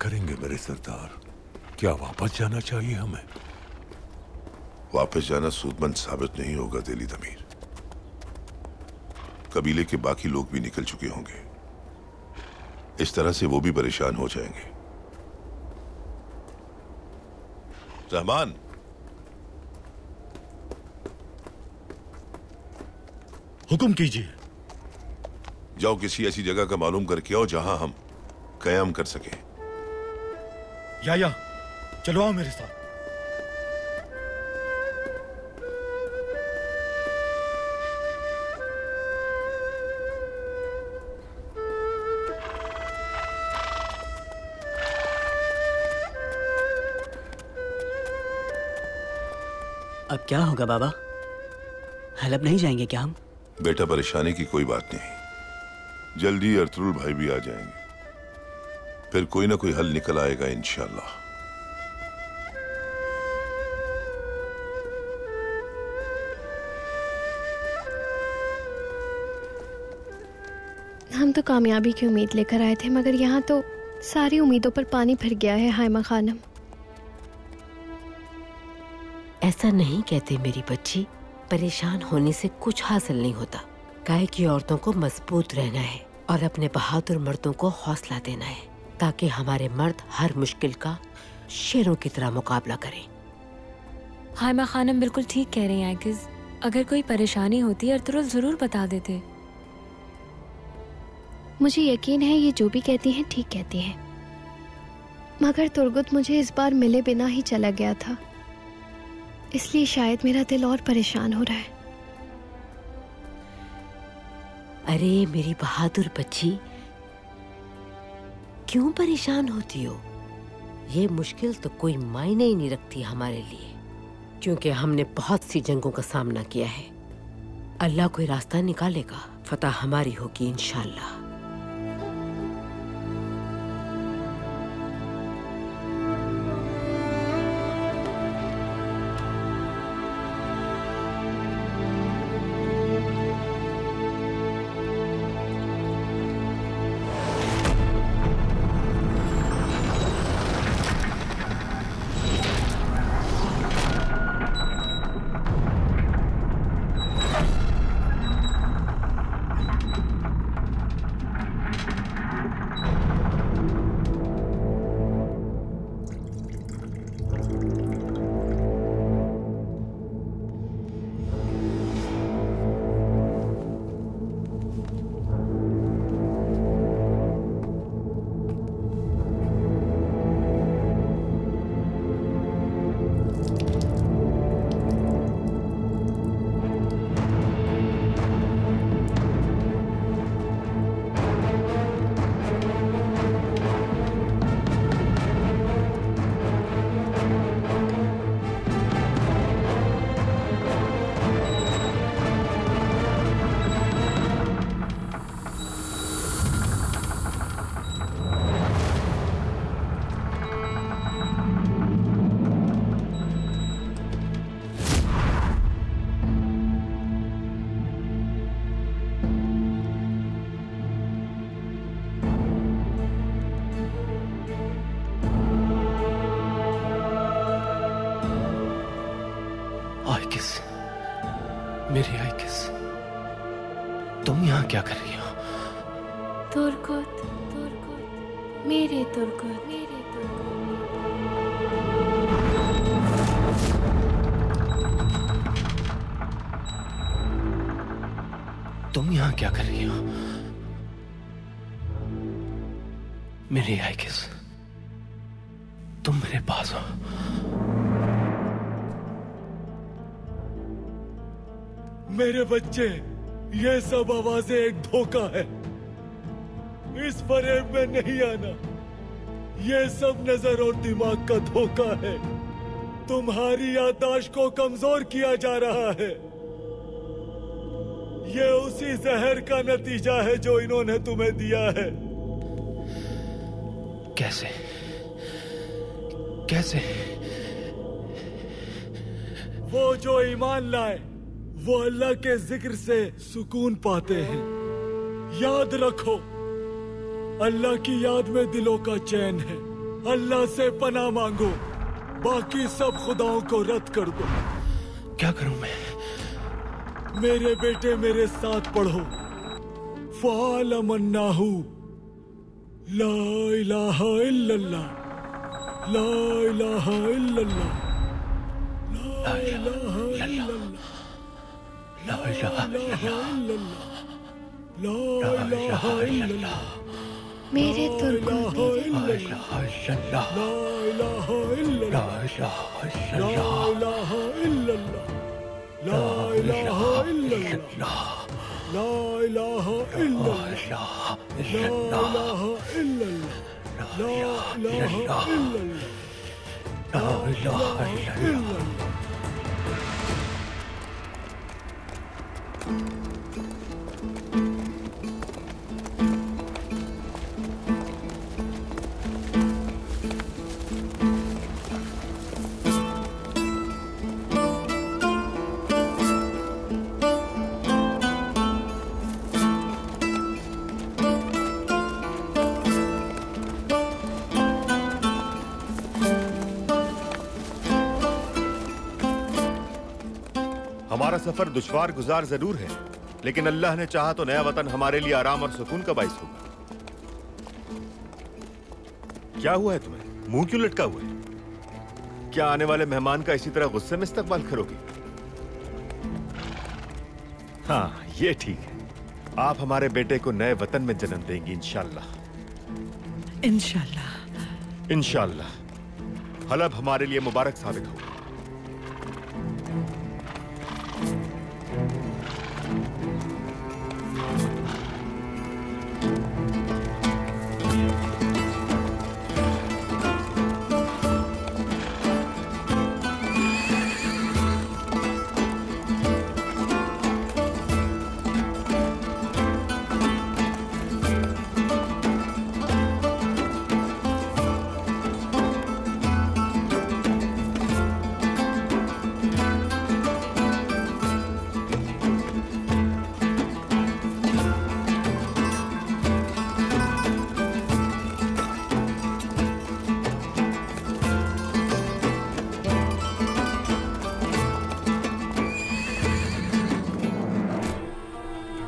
करेंगे मेरे सरदार? क्या वापस जाना चाहिए हमें? वापस जाना सूदमंद साबित नहीं होगा दिली अमीर। कबीले के बाकी लोग भी निकल चुके होंगे। इस तरह से वो भी परेशान हो जाएंगे। रहमान, हुक्म कीजिए। जाओ किसी ऐसी जगह का मालूम करके आओ जहां हम कयाम कर सकें। या चलो आओ मेरे साथ। अब क्या होगा बाबा? हलब नहीं जाएंगे क्या हम? बेटा, परेशानी की कोई बात नहीं। जल्दी अर्तुल भाई भी आ जाएंगे। फिर कोई ना कोई हल निकल आएगा इंशाल्लाह। हम तो कामयाबी की उम्मीद लेकर आए थे, मगर यहाँ तो सारी उम्मीदों पर पानी फिर गया है। हाइमा खानम, ऐसा नहीं कहते मेरी बच्ची। परेशान होने से कुछ हासिल नहीं होता। गाय की औरतों को मजबूत रहना है और अपने बहादुर मर्दों को हौसला देना है, ताकि हमारे मर्द हर मुश्किल का शेरों की तरह मुकाबला करें। हाइमा खानम बिल्कुल ठीक कह रही हैं आकिज़। अगर कोई परेशानी होती अर्तुल जरूर बता देते। मुझे यकीन है ये जो भी कहती हैं ठीक कहती हैं, मगर तुर्गुत मुझे इस बार मिले बिना ही चला गया था, इसलिए शायद मेरा दिल और परेशान हो रहा है। अरे मेरी बहादुर बच्ची, क्यों परेशान होती हो? ये मुश्किल तो कोई मायने ही नहीं रखती हमारे लिए, क्योंकि हमने बहुत सी जंगों का सामना किया है। अल्लाह कोई रास्ता निकालेगा, फतह हमारी होगी इंशाअल्लाह। मेरी आइकिस, तुम यहाँ क्या कर रही हो? तुर्गुत, तुर्गुत, मेरे तुर्गुत, मेरे तुर्गुत। तुम यहाँ क्या कर रही हो? मेरी आइकिस, तुम मेरे पास हो। मेरे बच्चे, ये सब आवाजें एक धोखा है। इस फरेब में नहीं आना। ये सब नजर और दिमाग का धोखा है। तुम्हारी याददाश्त को कमजोर किया जा रहा है। ये उसी जहर का नतीजा है जो इन्होंने तुम्हें दिया है। कैसे? कैसे? वो जो ईमान लाए वो अल्लाह के जिक्र से सुकून पाते हैं। याद रखो, अल्लाह की याद में दिलों का चैन है। अल्लाह से पनाह मांगो, बाकी सब खुदाओं को रद्द कर दो। क्या करूं मैं? मेरे बेटे मेरे साथ पढ़ो, फ़अलमन्नाहु ला इलाहा इल्लल्लाह, ला इलाहा इल्लल्लाह, ला इलाहा इल्लल्लाह, ला इलाहा इल्लल्लाह, ला इलाहा इल्लल्लाह, मेरे तुर्गुत ला इलाहा इल्लल्लाह, ला इलाहा इल्लल्लाह, ला इलाहा इल्लल्लाह, ला इलाहा इल्लल्लाह, ला इलाहा इल्लल्लाह, ला इलाहा इल्लल्लाह, ला इलाहा इल्लल्लाह, ला इलाहा इल्लल्लाह। हमारा सफर दुश्वार गुजार जरूर है, लेकिन अल्लाह ने चाहा तो नया वतन हमारे लिए आराम और सुकून का बाइस होगा। क्या हुआ है तुम्हें? मुंह क्यों लटका हुआ है? क्या आने वाले मेहमान का इसी तरह गुस्से में इस्तकबाल करोगी? हाँ, ये ठीक है। आप हमारे बेटे को नए वतन में जन्म देंगी इंशाअल्लाह। इंशाअल्लाह। इंशाअल्लाह। हलब हमारे लिए मुबारक साबित होगा।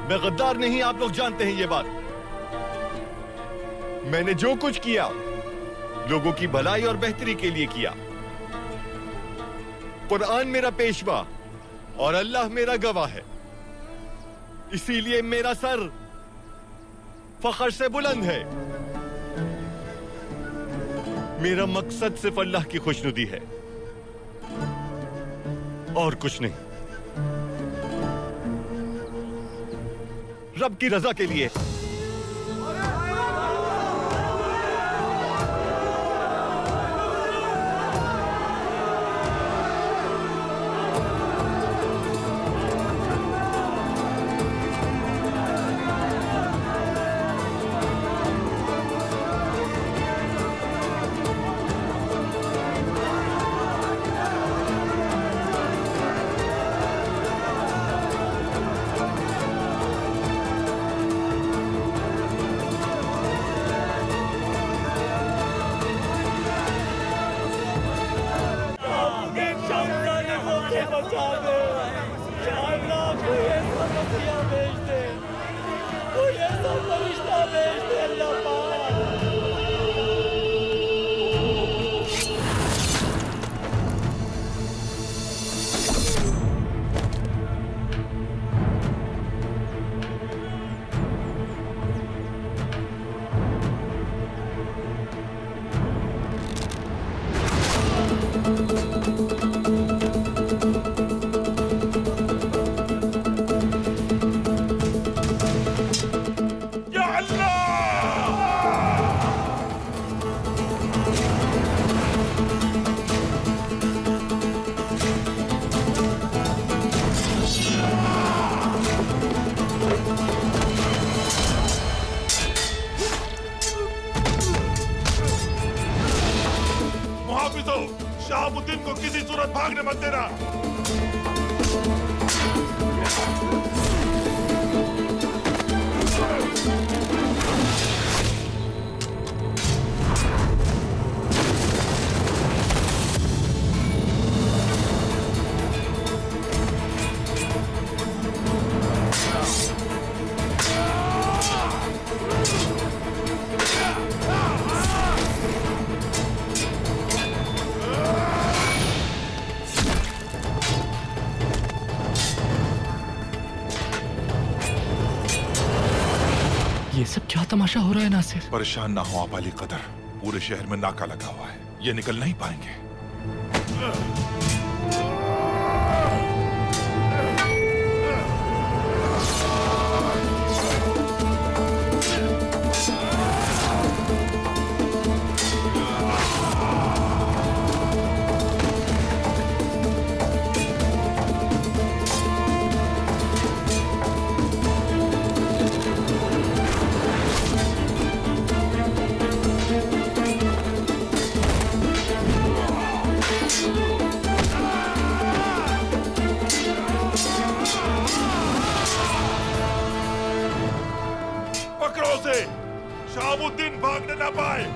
मैं गद्दार नहीं, आप लोग जानते हैं ये बात। मैंने जो कुछ किया लोगों की भलाई और बेहतरी के लिए किया। कुरान मेरा पेशवा और अल्लाह मेरा गवाह है। इसीलिए मेरा सर फख्र से बुलंद है। मेरा मकसद सिर्फ अल्लाह की खुशनुदी है और कुछ नहीं। रब की रजा के लिए। शहाबुद्दीन को किसी सूरत भागने मत देना। सब क्या तमाशा हो रहा है नासिर? परेशान ना हो आप अली कदर, पूरे शहर में नाका लगा हुआ है, ये निकल नहीं पाएंगे। शहाबुद्दीन भागने ना पाए।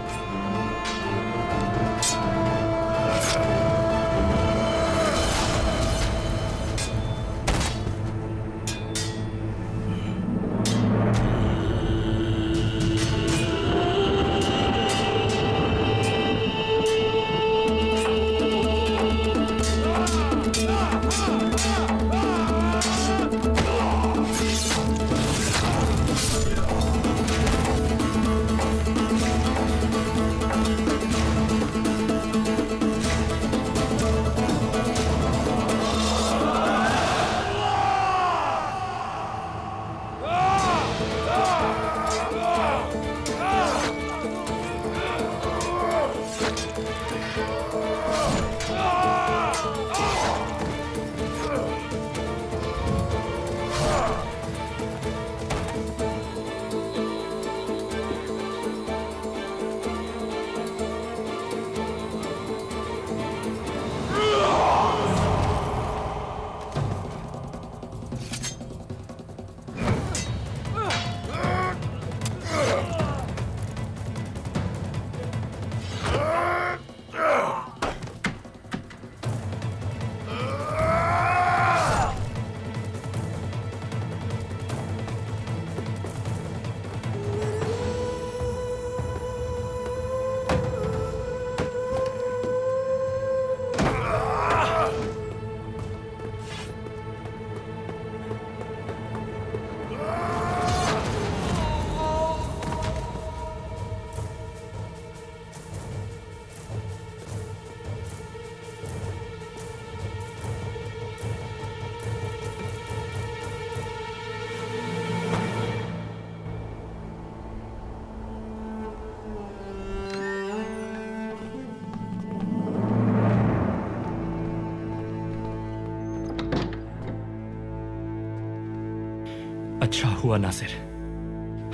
अच्छा हुआ नासिर,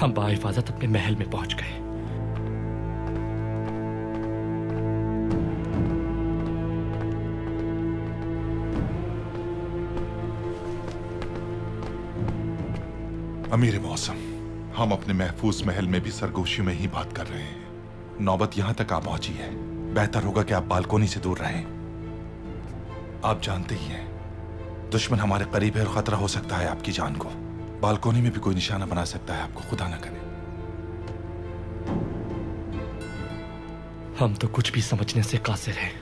हम बाहिफाजत अपने महल में पहुंच गए। अमीर मौसम, हम अपने महफूज महल में भी सरगोशी में ही बात कर रहे हैं। नौबत यहां तक आ पहुंची है, बेहतर होगा कि आप बालकोनी से दूर रहें। आप जानते ही हैं, दुश्मन हमारे करीब है और खतरा हो सकता है आपकी जान को। बालकोनी में भी कोई निशाना बना सकता है आपको, खुदा ना करे। हम तो कुछ भी समझने से कासिर हैं।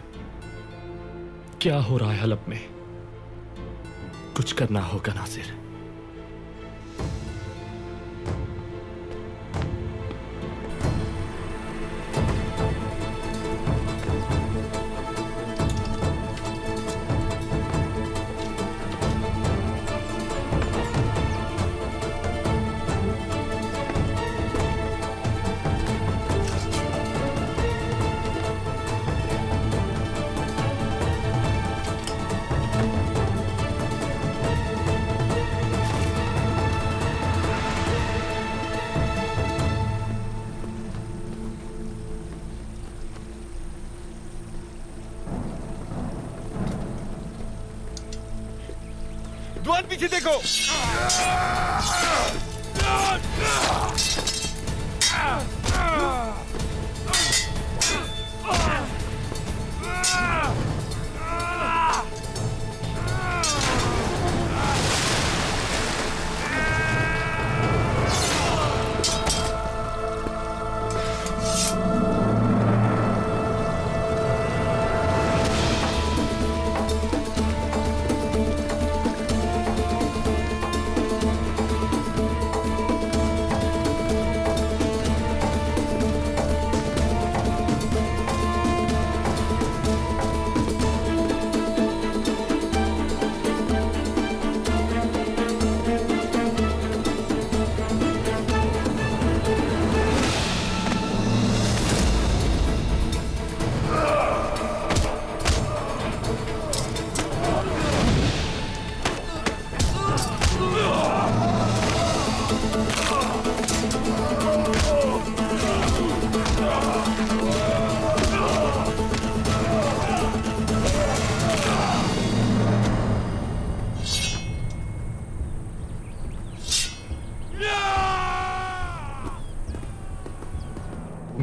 क्या हो रहा है हलब में? कुछ करना होगा नासिर। दुआन पीछे देखो।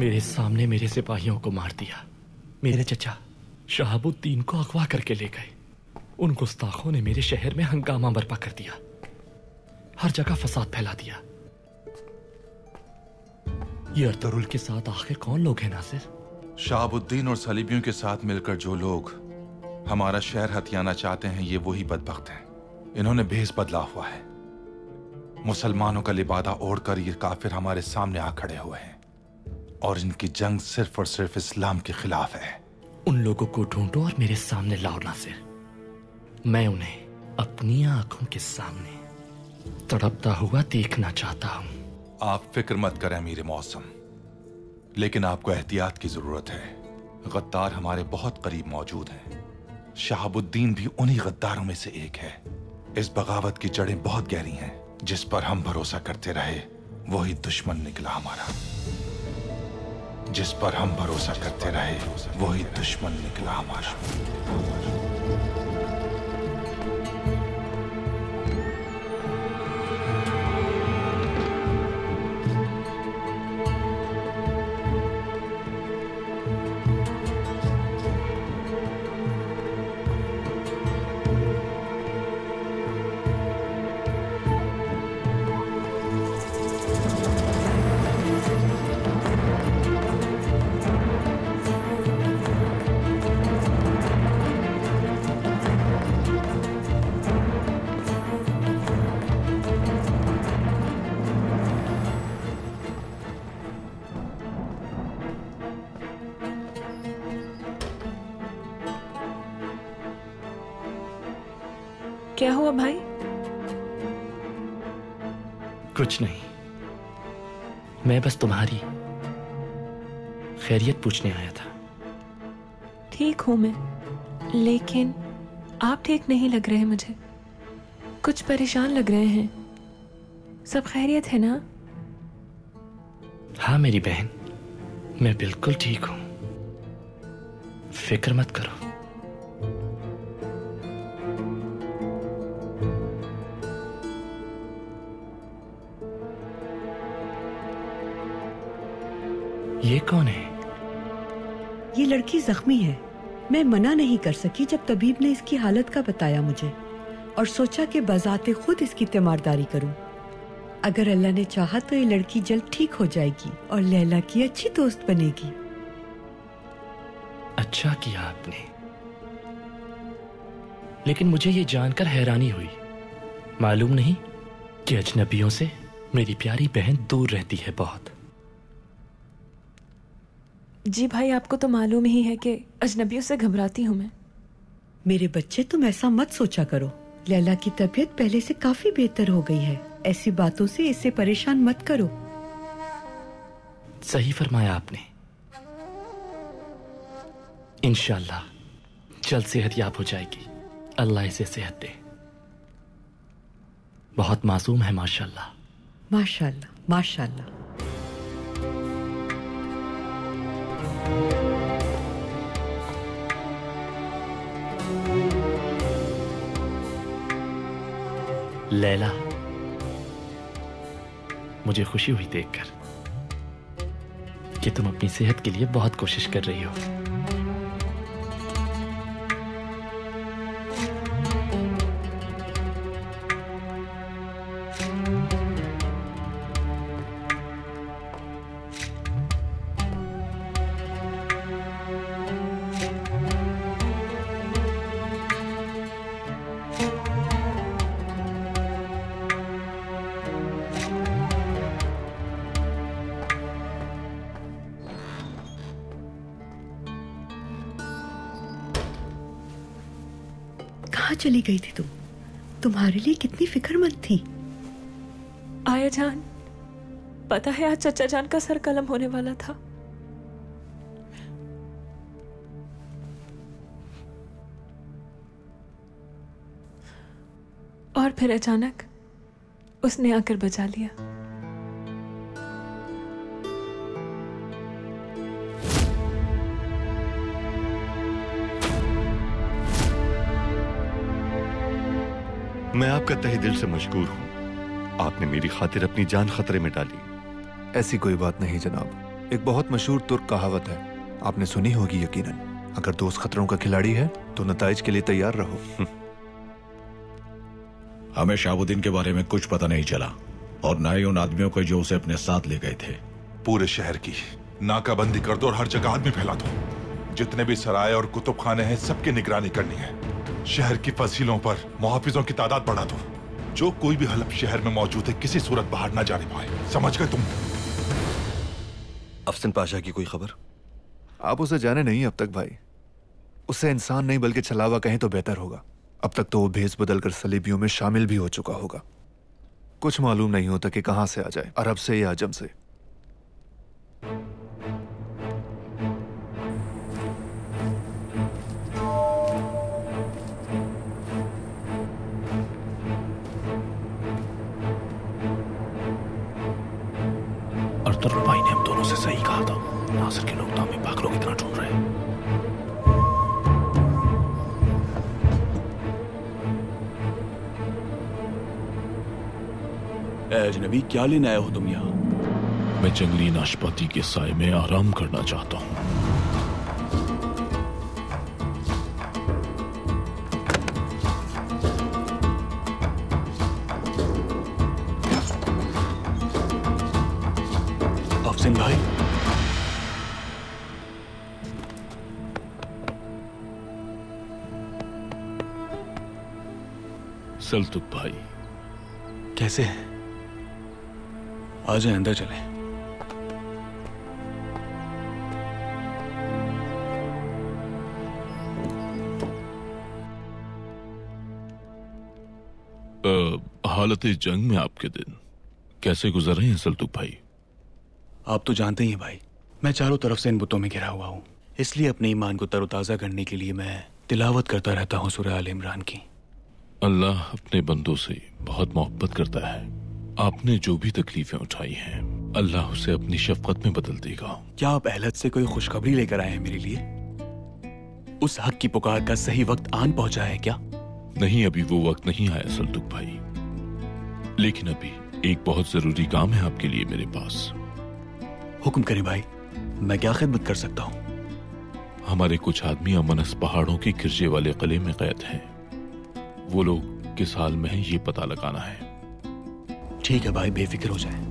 मेरे सामने मेरे सिपाहियों को मार दिया। मेरे चचा शहाबुद्दीन को अगवा करके ले गए। उन गुस्ताखों ने मेरे शहर में हंगामा बर्पा कर दिया, हर जगह फसाद फैला दिया। ये अर्तुरुल के साथ आखिर कौन लोग हैं नासिर? शहाबुद्दीन और सलीबियों के साथ मिलकर जो लोग हमारा शहर हथियाना चाहते हैं, ये वही बदबख्त हैं। इन्होंने भेस बदला हुआ है। मुसलमानों का लिबादा ओढ़कर ये काफिर हमारे सामने आ खड़े हुए हैं और इनकी जंग सिर्फ और सिर्फ इस्लाम के खिलाफ है। उन लोगों को ढूंढो और मेरे सामने लाओ नासिर। मैं उन्हें अपनी आंखों के सामने तड़पता हुआ देखना चाहता हूं। आप फिक्र मत करें अमीर मौसम, लेकिन आपको एहतियात की जरूरत है। गद्दार हमारे बहुत करीब मौजूद हैं। शहाबुद्दीन भी उन्हीं गद्दारों में से एक है। इस बगावत की जड़ें बहुत गहरी हैं। जिस पर हम भरोसा करते रहे वही दुश्मन निकला हमारा। जिस पर हम भरोसा करते रहे वही दुश्मन निकला हमारा। क्या हुआ भाई? कुछ नहीं, मैं बस तुम्हारी खैरियत पूछने आया था। ठीक हूं मैं, लेकिन आप ठीक नहीं लग रहे मुझे। कुछ परेशान लग रहे हैं। सब खैरियत है ना? हाँ मेरी बहन, मैं बिल्कुल ठीक हूं, फिक्र मत करो। ये कौन है? ये लड़की जख्मी है। मैं मना नहीं कर सकी जब तबीब ने इसकी हालत का बताया मुझे, और सोचा कि बजाते खुद इसकी तीमारदारी करूं। अगर अल्लाह ने चाहा तो ये लड़की जल्द ठीक हो जाएगी और लैला की अच्छी दोस्त बनेगी। अच्छा किया आपने, लेकिन मुझे ये जानकर हैरानी हुई। मालूम नहीं कि अजनबियों से मेरी प्यारी बहन दूर रहती है बहुत। जी भाई, आपको तो मालूम ही है कि अजनबियों से घबराती हूं मैं। मेरे बच्चे, तुम ऐसा मत सोचा करो। लैला की तबीयत पहले से काफी बेहतर हो गई है। ऐसी बातों से इसे परेशान मत करो। सही फरमाया आपने। इंशाअल्लाह जल्द सेहतयाब हो जाएगी। अल्लाह इसे सेहत दे। बहुत मासूम है माशाअल्लाह। माशाअल्लाह, माशाअल्लाह। लैला, मुझे खुशी हुई देखकर कि तुम अपनी सेहत के लिए बहुत कोशिश कर रही हो। कहाँ चली गई थी तुम? तुम्हारे लिए कितनी फिक्रमंद थी। आया जान, पता है आज चचा जान का सर कलम होने वाला था। और फिर अचानक उसने आकर बचा लिया। मैं आपका तहे दिल से मशकूर हूं। आपने मेरी खातिर अपनी जान खतरे में डाली। ऐसी कोई बात नहीं जनाब। एक बहुत मशहूर तुर्क कहावत है, आपने सुनी होगी यकीनन। अगर दोस्त खतरों का खिलाड़ी है तो नताइज के लिए तैयार रहो। हमें शहाबुद्दीन के बारे में कुछ पता नहीं चला और न ही उन आदमियों को जो उसे अपने साथ ले गए थे। पूरे शहर की नाकाबंदी कर दो और हर जगह आदमी फैला दो। जितने भी सराय और कुतुब खाने हैं सबकी निगरानी करनी है। शहर की फसीलों पर मुहाफिजों की तादाद बढ़ा दो। जो कोई भी हलब शहर में मौजूद है किसी सूरत बाहर ना जाने पाए। समझ गए तुम? अफसन पाशा की कोई खबर? आप उसे जाने नहीं अब तक भाई। उसे इंसान नहीं बल्कि छलावा कहें तो बेहतर होगा। अब तक तो वो भेस बदलकर सलीबियों में शामिल भी हो चुका होगा। कुछ मालूम नहीं होता कि कहां से आ जाए, अरब से या अजम से। अर्तुगरुल भाई ने हम दोनों से सही कहा था। नासिर के लोग तो हमें पागलों की तरह ढूंढ रहे हैं। अजनबी, क्या लेने आए हो तुम यहाँ? मैं जंगली नाशपाती के साए में आराम करना चाहता हूँ। अफसन भाई, सल्तुक भाई कैसे हैं? आ जाए, अंदर चलें। हालत जंग में आपके दिन कैसे गुजर रहे हैं सल्तुक भाई? आप तो जानते ही हैं भाई, मैं चारों तरफ से इन बुतों में घिरा हुआ हूँ। इसलिए अपने ईमान को तरोताज़ा करने के लिए मैं तिलावत करता रहता हूँ सूरह आल इमरान की। अल्लाह अपने बंदों से बहुत मोहब्बत करता है। आपने जो भी तकलीफें उठाई हैं अल्लाह उसे अपनी शफकत में बदल देगा। क्या आप अहलत से कोई खुशखबरी लेकर आए हैं मेरे लिए? उस हक की पुकार का सही वक्त आन पहुंचा है क्या? नहीं, अभी वो वक्त नहीं आया सल्तुक भाई, लेकिन अभी एक बहुत जरूरी काम है आपके लिए मेरे पास। हुक्म करें भाई, मैं क्या खिदमत कर सकता हूँ? हमारे कुछ आदमी अमनस पहाड़ों के गिरजे वाले किले में कैद हैं। वो लोग किस हाल में हैं ये पता लगाना है। ठीक है भाई, बेफिक्र हो जाए।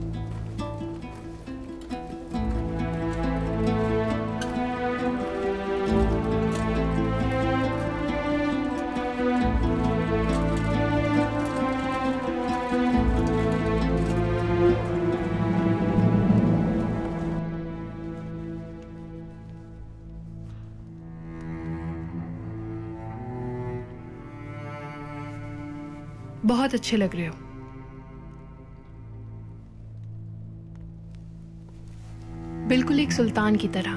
बहुत अच्छे लग रहे हो। बिल्कुल एक सुल्तान की तरह।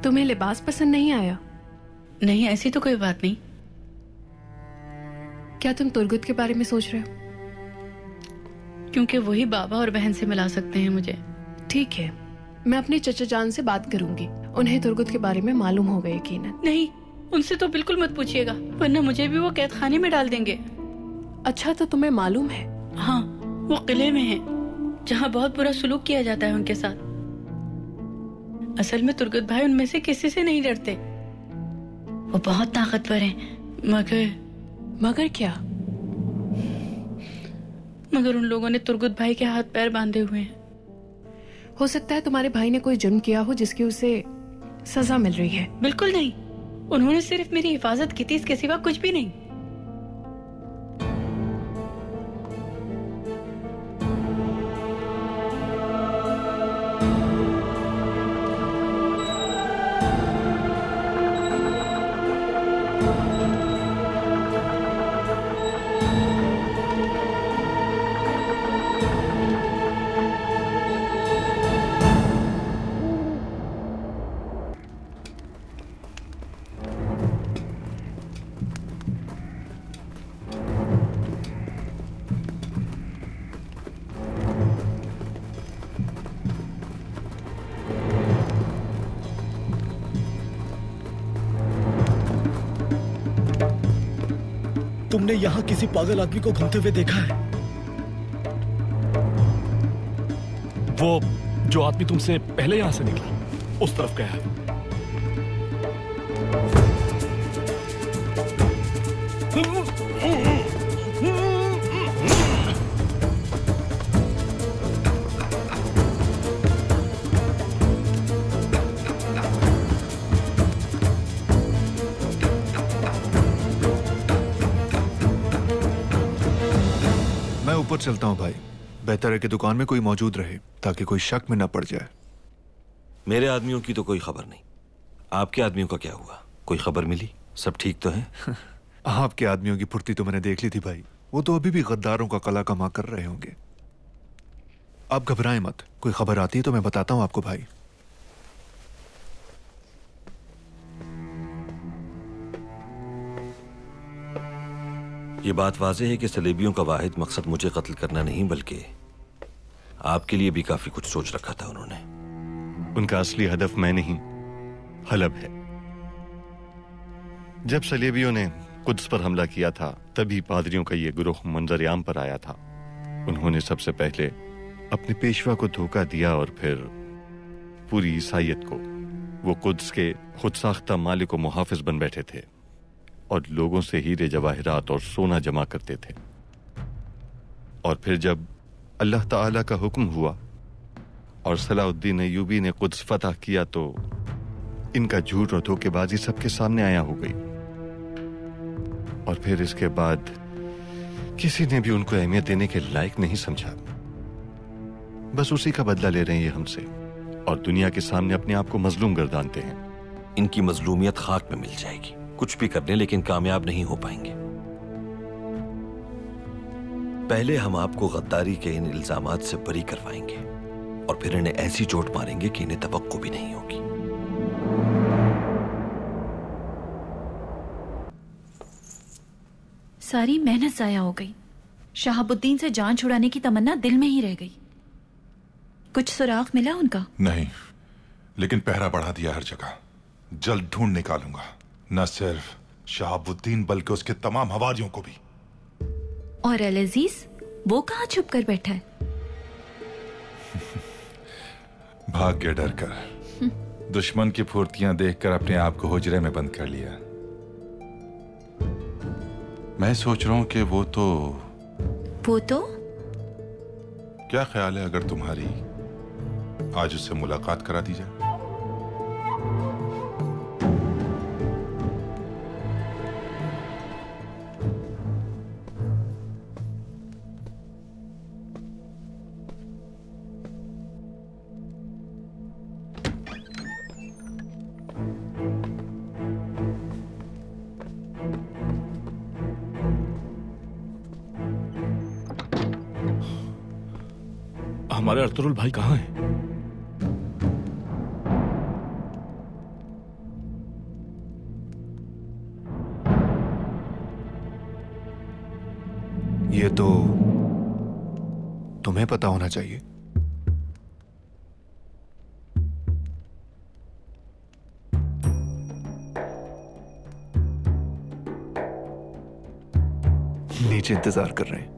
तुम्हें लिबास पसंद नहीं आया? नहीं, ऐसी तो कोई बात नहीं। क्या तुम तुर्गुत के बारे में सोच रहे हो? क्योंकि वही बाबा और बहन से मिला सकते हैं मुझे। ठीक है, मैं अपने चचा जान से बात करूंगी। उन्हें तुर्गुत के बारे में मालूम होगा यकीनन। नहीं, उनसे तो बिल्कुल मत पूछिएगा, वरना मुझे भी वो कैद खाने में डाल देंगे। अच्छा, तो तुम्हें मालूम है? हाँ, वो किले में है जहाँ बहुत बुरा सुलूक किया जाता है उनके साथ। असल में तुर्गुत भाई उनमें से किसी से नहीं डरते। वो बहुत ताकतवर हैं, मगर क्या? मगर उन लोगों ने तुर्गुत भाई के हाथ पैर बांधे हुए हैं। हो सकता है तुम्हारे भाई ने कोई जुर्म किया हो जिसकी उसे सजा मिल रही है। बिल्कुल नहीं, उन्होंने सिर्फ मेरी हिफाजत की थी, इसके सिवा कुछ भी नहीं। तुमने यहाँ किसी पागल आदमी को घूमते हुए देखा है? वो जो आदमी तुमसे पहले यहां से निकला उस तरफ गया है। मैं ऊपर चलता हूँ भाई। बेहतर है कि दुकान में कोई मौजूद रहे ताकि कोई शक में न पड़ जाए। मेरे आदमियों की तो कोई खबर नहीं। आपके आदमियों का क्या हुआ? कोई खबर मिली? सब ठीक तो है? आपके आदमियों की फुर्ती तो मैंने देख ली थी भाई। वो तो अभी भी गद्दारों का कला कमा कर रहे होंगे। आप घबराएं मत, कोई खबर आती है तो मैं बताता हूँ आपको भाई। ये बात वाज़ेह है कि सलेबियों का वाहिद मकसद मुझे कत्ल करना नहीं बल्कि आपके लिए भी काफी कुछ सोच रखा था उन्होंने। उनका असली हदफ मैं नहीं, हलब है। जब सलेबियों ने कुद्स पर हमला किया था तभी पादरियों का ये गुरूह मंजर-ए-आम पर आया था। उन्होंने सबसे पहले अपने पेशवा को धोखा दिया और फिर पूरी ईसाइयत को। वो कुद्स के खुद साख्ता मालिक व मुहाफिज बन बैठे थे और लोगों से हीरे जवाहिरात और सोना जमा करते थे। और फिर जब अल्लाह ताला का हुक्म हुआ और सलाहुद्दीन अय्यूबी ने कुद्स फतह किया तो इनका झूठ और धोखेबाजी सबके सामने आया हो गई। और फिर इसके बाद किसी ने भी उनको अहमियत देने के लायक नहीं समझा। बस उसी का बदला ले रहे हैं ये हमसे और दुनिया के सामने अपने आप को मजलूम गर्दानते हैं। इनकी मजलूमियत खाक में मिल जाएगी। कुछ भी करने लेकिन कामयाब नहीं हो पाएंगे। पहले हम आपको गद्दारी के इन इल्जामात से बरी करवाएंगे और फिर इन्हें ऐसी चोट मारेंगे कि इन्हें तवक्को भी नहीं होगी। सारी मेहनत जाया हो गई। शहाबुद्दीन से जान छुड़ाने की तमन्ना दिल में ही रह गई। कुछ सुराग मिला उनका? नहीं, लेकिन पहरा बढ़ा दिया हर जगह। जल्द ढूंढ निकालूंगा, न सिर्फ शहाबुद्दीन बल्कि उसके तमाम हवारियों को भी। और अल अजीज, वो कहाँ छुप कर बैठा है? भाग गया डर कर। दुश्मन की फुर्तियां देखकर अपने आप को हुजरे में बंद कर लिया। मैं सोच रहा हूं कि वो तो क्या ख्याल है अगर तुम्हारी आज उससे मुलाकात करा दी जाए? हमारे अर्तुरुल भाई कहाँ हैं? ये तो तुम्हें पता होना चाहिए। नीचे इंतजार कर रहे हैं।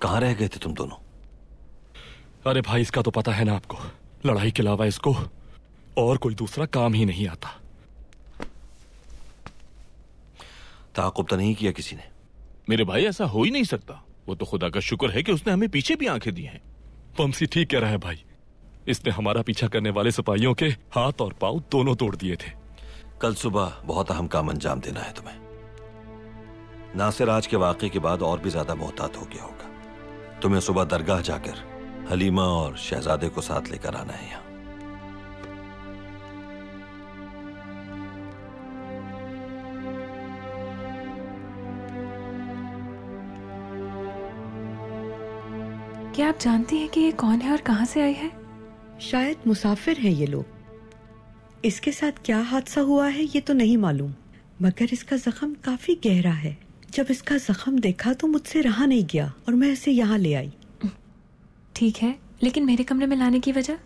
कहाँ रह गए थे तुम दोनों? अरे भाई, इसका तो पता है ना आपको, लड़ाई के अलावा इसको और कोई दूसरा काम ही नहीं आता। ताक़ुब तो नहीं किया किसी ने? मेरे भाई, ऐसा हो ही नहीं सकता। वो तो खुदा का शुक्र है कि उसने हमें पीछे भी आंखें दी हैं। पंसी ठीक कह रहा है भाई। इसने हमारा पीछा करने वाले सिपाहियों के हाथ और पांव दोनों तोड़ दिए थे। कल सुबह बहुत अहम काम अंजाम देना है तुम्हें। नासिर आज के वाक़े के बाद और भी ज्यादा मोहतात हो गया होगा। तुम्हें सुबह दरगाह जाकर हलीमा और शहजादे को साथ लेकर आना है यहाँ। क्या आप जानती हैं कि ये कौन है और कहाँ से आई है? शायद मुसाफिर हैं ये लोग। इसके साथ क्या हादसा हुआ है ये तो नहीं मालूम, मगर इसका जख्म काफी गहरा है। जब इसका जख्म देखा तो मुझसे रहा नहीं गया और मैं इसे यहाँ ले आई। ठीक है, लेकिन मेरे कमरे में लाने की वजह?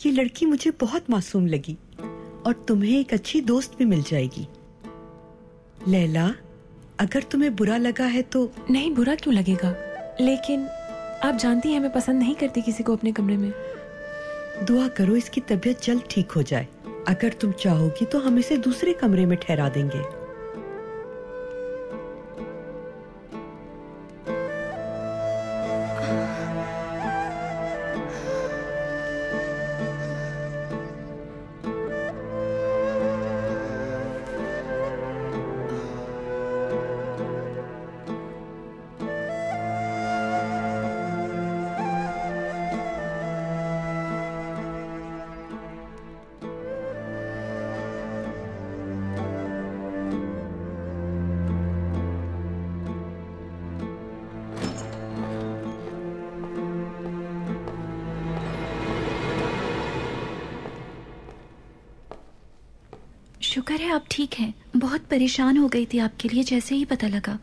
ये लड़की मुझे बहुत मासूम लगी और तुम्हें एक अच्छी दोस्त भी मिल जाएगी। लैला, अगर तुम्हें बुरा लगा है तो। नहीं, बुरा क्यों लगेगा, लेकिन आप जानती हैं मैं पसंद नहीं करती किसी को अपने कमरे में। दुआ करो इसकी तबीयत जल्द ठीक हो जाए। अगर तुम चाहोगी तो हम इसे दूसरे कमरे में ठहरा देंगे। शुक्र है आप ठीक हैं। बहुत परेशान हो गई थी आपके लिए जैसे ही पता लगा।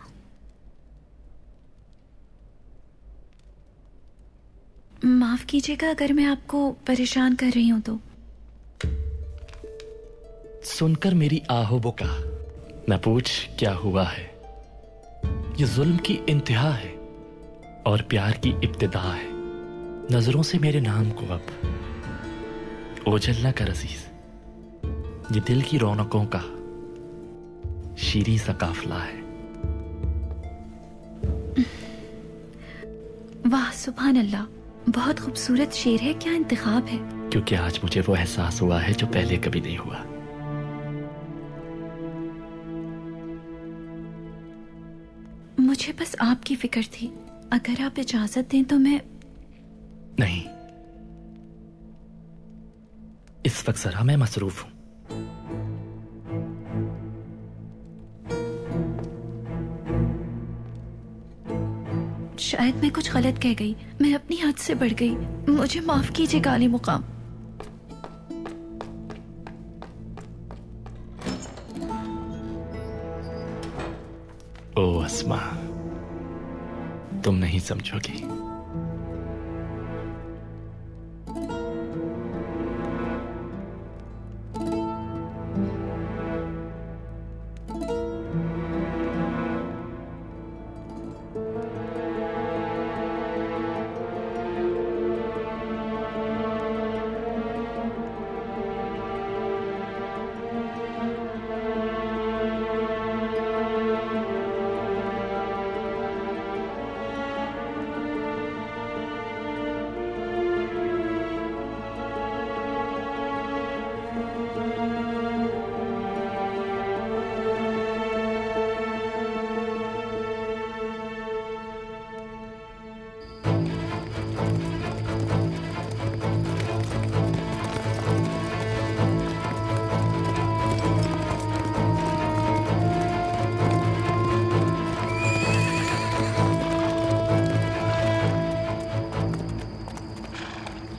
माफ कीजिएगा अगर मैं आपको परेशान कर रही हूं तो। सुनकर मेरी आहो बुका न पूछ क्या हुआ है। ये जुल्म की इंतहा है और प्यार की इब्तिदा है। नजरों से मेरे नाम को अब ओझल न कर अजीज। ये दिल की रौनकों का शीरी सा काफिला है। वाह सुभान अल्लाह, बहुत खूबसूरत शेर है। क्या इंतखाब है। क्योंकि आज मुझे वो एहसास हुआ है जो पहले कभी नहीं हुआ। मुझे बस आपकी फिक्र थी। अगर आप इजाजत दें तो मैं। नहीं, इस वक्त जरा मैं मसरूफ हूं। शायद मैं कुछ गलत कह गई। मैं अपनी हद से बढ़ गई। मुझे माफ कीजिएगा आली मुकाम। ओ अस्मा, तुम नहीं समझोगी।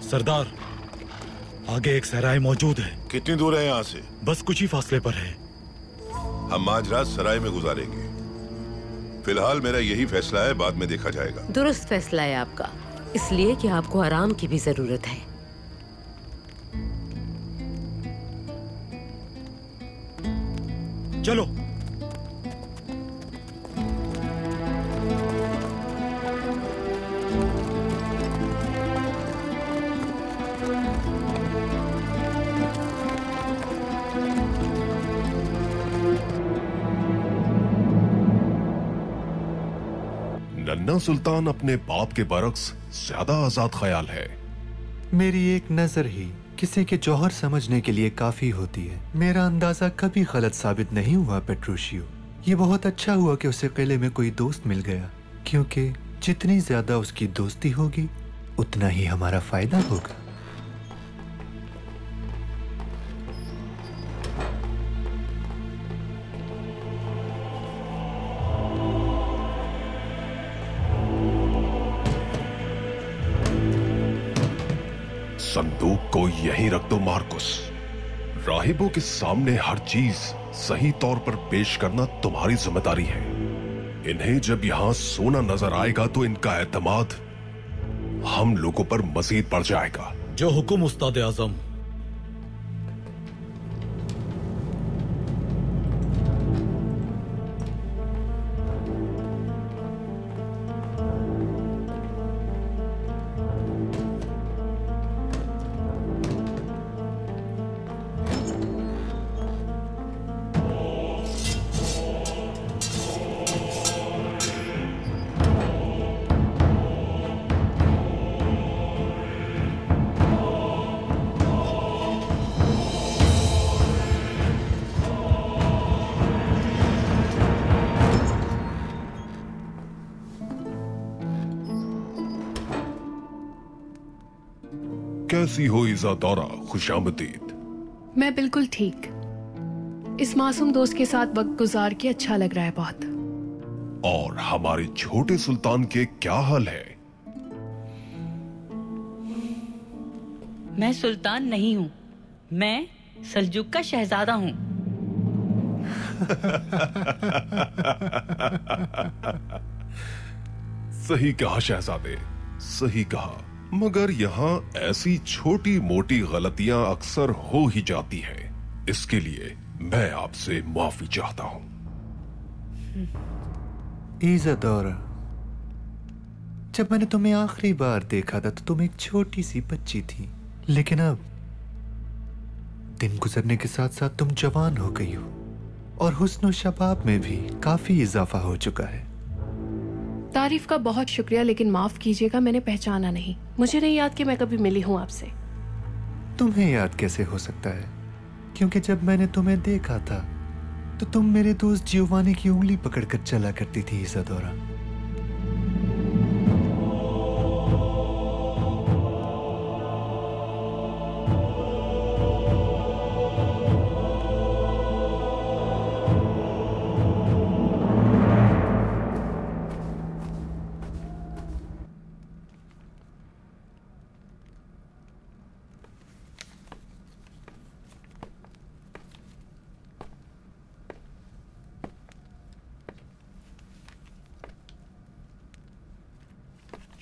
सरदार, आगे एक सराय मौजूद है। कितनी दूर है यहाँ से? बस कुछ ही फासले पर है। हम आज रात सराय में गुजारेंगे। फिलहाल मेरा यही फैसला है, बाद में देखा जाएगा। दुरुस्त फैसला है आपका, इसलिए कि आपको आराम की भी जरूरत है। चलो। नन्ना सुल्तान अपने बाप के बरक्स ज्यादा आजाद ख्याल है। मेरी एक नजर ही किसी के जौहर समझने के लिए काफी होती है। मेरा अंदाजा कभी गलत साबित नहीं हुआ पेट्रोशियो। ये बहुत अच्छा हुआ कि उसे किले में कोई दोस्त मिल गया, क्योंकि जितनी ज्यादा उसकी दोस्ती होगी उतना ही हमारा फायदा होगा। संदूक को यहीं रख दो मार्कुस। राहिबों के सामने हर चीज सही तौर पर पेश करना तुम्हारी जिम्मेदारी है। इन्हें जब यहां सोना नजर आएगा तो इनका एतमाद हम लोगों पर मजीद बढ़ जाएगा। जो हुक्म उस्ताद आजम। कैसी हो इज़ादौरा? खुशामदीद। मैं बिल्कुल ठीक। इस मासूम दोस्त के साथ वक्त गुजार के अच्छा लग रहा है बहुत। और हमारे छोटे सुल्तान के क्या हाल है? मैं सुल्तान नहीं हूँ, मैं सल्जुक का शहजादा हूँ। सही कहा शहजादे, सही कहा। मगर यहाँ ऐसी छोटी मोटी गलतियां अक्सर हो ही जाती हैं। इसके लिए मैं आपसे माफी चाहता हूँ। इज़ादौरा, जब मैंने तुम्हें आखिरी बार देखा था तो तुम एक छोटी सी बच्ची थी, लेकिन अब दिन गुजरने के साथ साथ तुम जवान हो गई हो और हुस्न शबाब में भी काफी इजाफा हो चुका है। तारीफ का बहुत शुक्रिया, लेकिन माफ कीजिएगा, मैंने पहचाना नहीं। मुझे नहीं याद कि मैं कभी मिली हूँ आपसे। तुम्हें याद कैसे हो सकता है? क्योंकि जब मैंने तुम्हें देखा था तो तुम मेरे दोस्त जियोवानी की उंगली पकड़कर चला करती थी इज़ादौरा।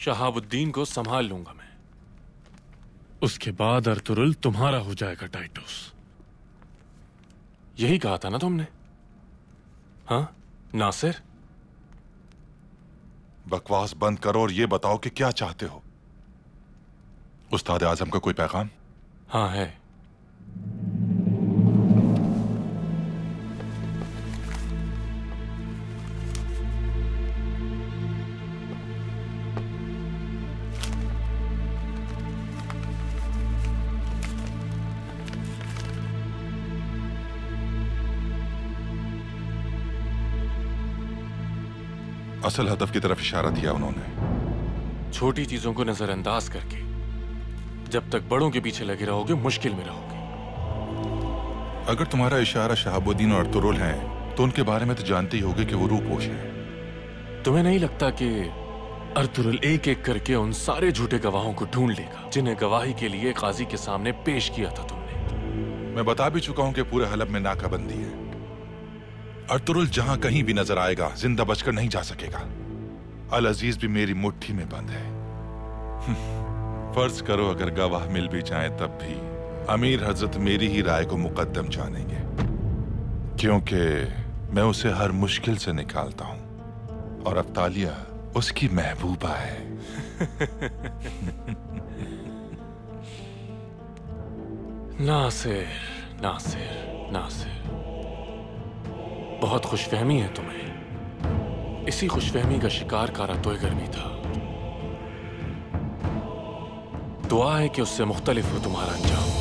शहाबुद्दीन को संभाल लूंगा मैं, उसके बाद अर्तुरुल तुम्हारा हो जाएगा टाइटूस। यही कहा था ना तुमने? हाँ नासिर? बकवास बंद करो और ये बताओ कि क्या चाहते हो। उस्ताद आजम का कोई पैगाम? हाँ है। असल हदफ की तरफ इशारा किया उन्होंने। छोटी चीजों को नजरअंदाज करके जब तक बड़ों के पीछे लगे रहोगे मुश्किल में रहोगे। अगर तुम्हारा इशारा शहाबुद्दीन और अर्तुरुल हैं, तो उनके बारे में तो जानते ही होगे कि वो रूपोश हैं। तुम्हें नहीं लगता कि अर्तुरुल एक एक करके उन सारे झूठे गवाहों को ढूंढ लेगा जिन्हें गवाही के लिए काजी के सामने पेश किया था तुमने? मैं बता भी चुका हूं कि पूरे हलब में नाकाबंदी है। अर्तुरुल जहां कहीं भी नजर आएगा जिंदा बचकर नहीं जा सकेगा। अल अजीज भी मेरी मुट्ठी में बंद है। फर्ज करो अगर गवाह मिल भी जाए तब भी अमीर हजरत मेरी ही राय को मुकद्दम जानेंगे, क्योंकि मैं उसे हर मुश्किल से निकालता हूं और अब तालिया उसकी महबूबा है। नासिर, नासिर, नासिर, बहुत खुशफहमी है तुम्हें। इसी खुशफहमी का शिकार कारा तोयगर भी था। दुआ है कि उससे मुख्तलिफ हो तुम्हारा अंजाम।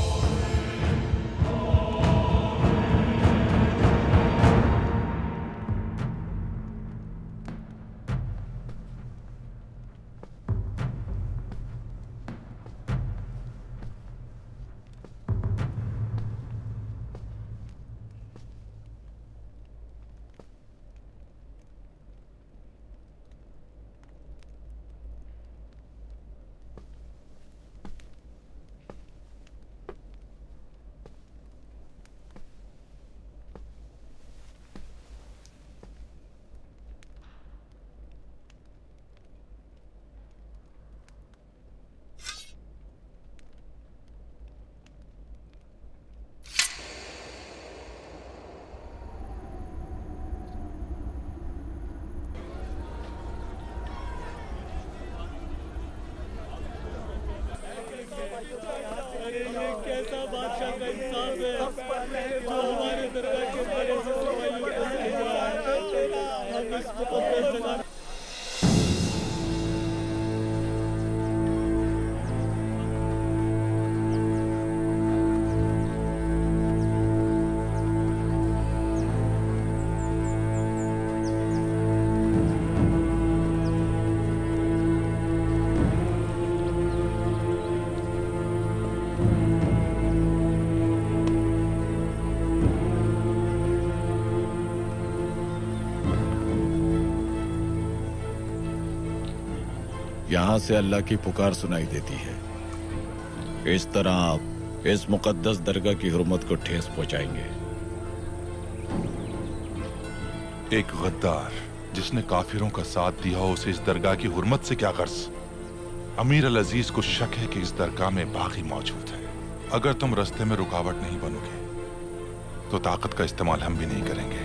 यहाँ से अल्लाह की पुकार सुनाई देती है। इस तरह आप इस मुकद्दस दरगाह की हुर्मत को ठेस पहुंचाएंगे। एक गद्दार जिसने काफिरों का साथ दिया हो, उसे इस दरगाह की हुर्मत से क्या गर्ज? अमीर अल अजीज को शक है कि इस दरगाह में बागी मौजूद है। अगर तुम रास्ते में रुकावट नहीं बनोगे तो ताकत का इस्तेमाल हम भी नहीं करेंगे।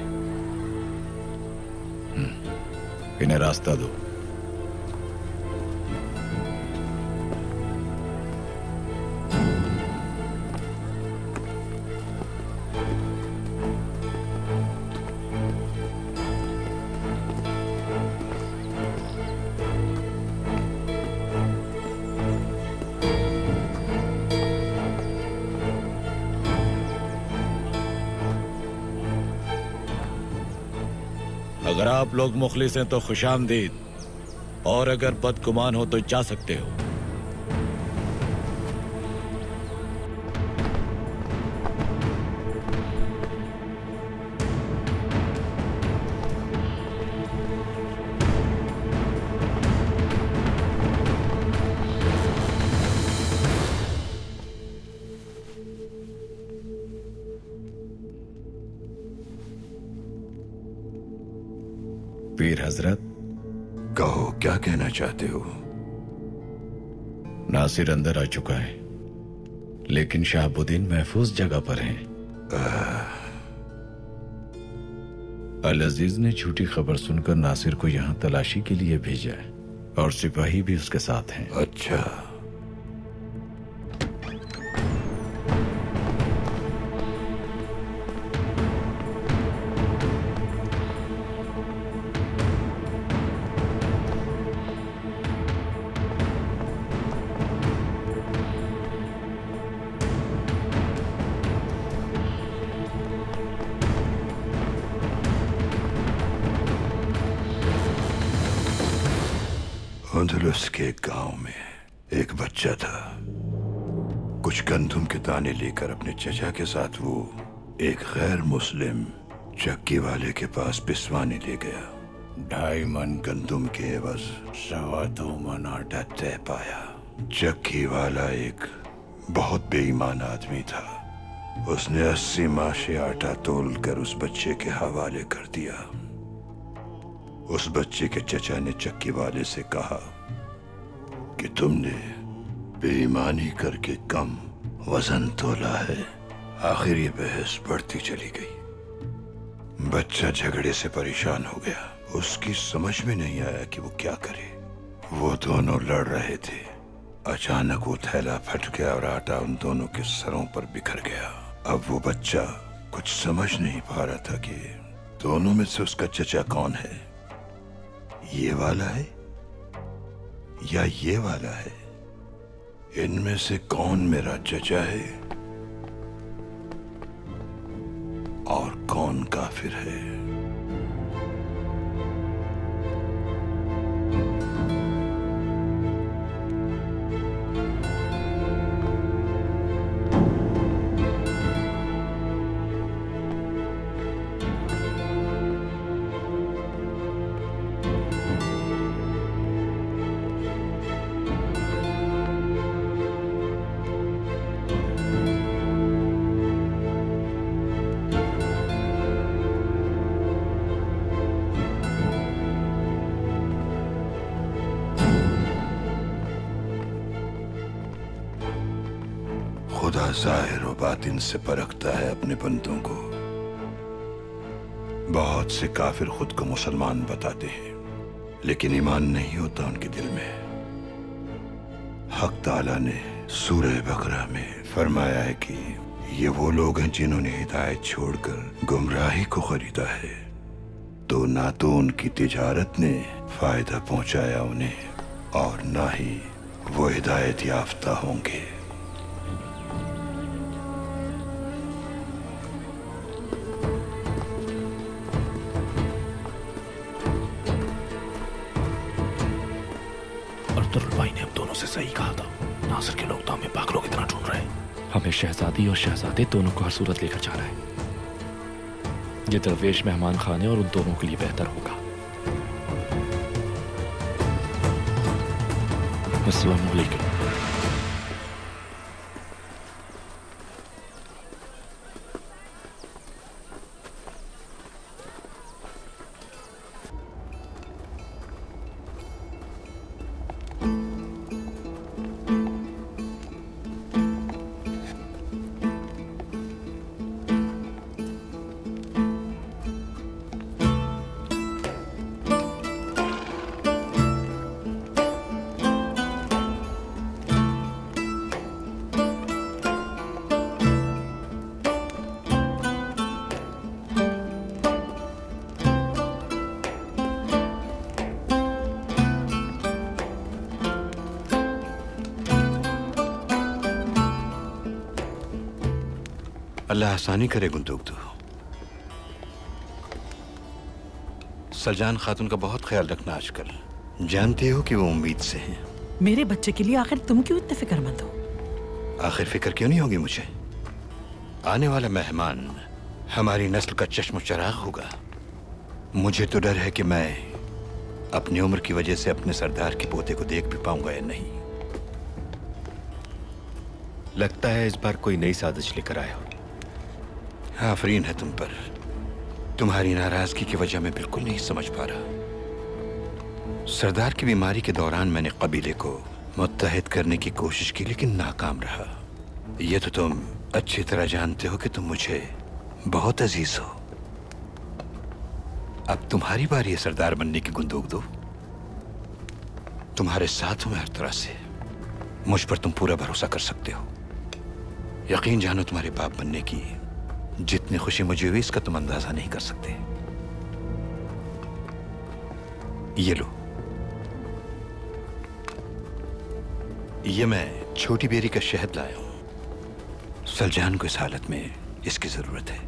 इन्हें रास्ता दो। अगर आप लोग मुखलिस हैं तो खुशामदीद, और अगर बदगुमान हो तो जा सकते हो। पीर हजरत, कहो क्या कहना चाहते हो? नासिर अंदर आ चुका है, लेकिन शहाबुद्दीन महफूज जगह पर हैं। अल अजीज ने झूठी खबर सुनकर नासिर को यहाँ तलाशी के लिए भेजा है, और सिपाही भी उसके साथ हैं। अच्छा, अंदलुस के एक गांव में एक बच्चा था। कुछ गंदुम के दाने लेकर अपने चचा के साथ वो एक गैर मुस्लिम चक्की वाले के पास पिसवाने ले गया। 2.5 मन गंदुम के एवज 2.25 मन आटा तय पाया। चक्की वाला एक बहुत बेईमान आदमी था। उसने 80 माशे आटा तोल कर उस बच्चे के हवाले कर दिया। उस बच्चे के चचा ने चक्की वाले से कहा कि तुमने बेईमानी करके कम वजन तोला है। आखिर ये बहस बढ़ती चली गई। बच्चा झगड़े से परेशान हो गया। उसकी समझ में नहीं आया कि वो क्या करे। वो दोनों लड़ रहे थे। अचानक वो थैला फट गया और आटा उन दोनों के सरों पर बिखर गया। अब वो बच्चा कुछ समझ नहीं पा रहा था कि दोनों में से उसका चचा कौन है। ये वाला है या ये वाला है? इनमें से कौन मेरा चचा है और कौन काफिर है? खुदा ज़ाहिर व बातिन से परखता है अपने बंदों को। बहुत से काफिर खुद को मुसलमान बताते हैं, लेकिन ईमान नहीं होता उनके दिल में। हक ताला ने सूरह बकरा में फरमाया है कि ये वो लोग हैं जिन्होंने हिदायत छोड़कर गुमराही को खरीदा है, तो ना तो उनकी तिजारत ने फायदा पहुंचाया उन्हें और ना ही वो हिदायत याफ्ता होंगे। भाई ने हम दोनों से सही कहा था। नासिर के लोग तो हमें पागलों की तरह ढूंढ रहे हैं। हमें शहजादी और शहजादे दोनों को हर सूरत लेकर जा रहा है। ये दरवेश मेहमान खाने और उन दोनों के लिए बेहतर होगा। अस्सलाम वालेकुम। अल्लाह आसानी करे गुंदुगदू। सलजान खातून का बहुत ख्याल रखना आजकल। जानते हो कि वो उम्मीद से हैं। मेरे बच्चे के लिए आखिर तुम क्यों इतने फिक्रमंद हो? आखिर फिक्र क्यों नहीं होगी मुझे? आने वाला मेहमान हमारी नस्ल का चश्म चराग होगा। मुझे तो डर है कि मैं अपनी उम्र की वजह से अपने सरदार के पोते को देख भी पाऊंगा या नहीं। लगता है इस बार कोई नई साजिश लेकर आए हो। आफरीन है तुम पर। तुम्हारी नाराजगी की वजह मैं बिल्कुल नहीं समझ पा रहा। सरदार की बीमारी के दौरान मैंने कबीले को मुत्तहिद करने की कोशिश की, लेकिन नाकाम रहा। यह तो तुम अच्छी तरह जानते हो कि तुम मुझे बहुत अजीज हो। अब तुम्हारी बारी है सरदार बनने की गुंदुगदू। तुम्हारे साथ हूं मैं हर तरह से। मुझ पर तुम पूरा भरोसा कर सकते हो। यकीन जानो तुम्हारे बाप बनने की जितनी खुशी मुझे हुई इसका तुम अंदाजा नहीं कर सकते। ये लो, ये मैं छोटी बेरी का शहद लाया हूं। सलजान को इस हालत में इसकी जरूरत है।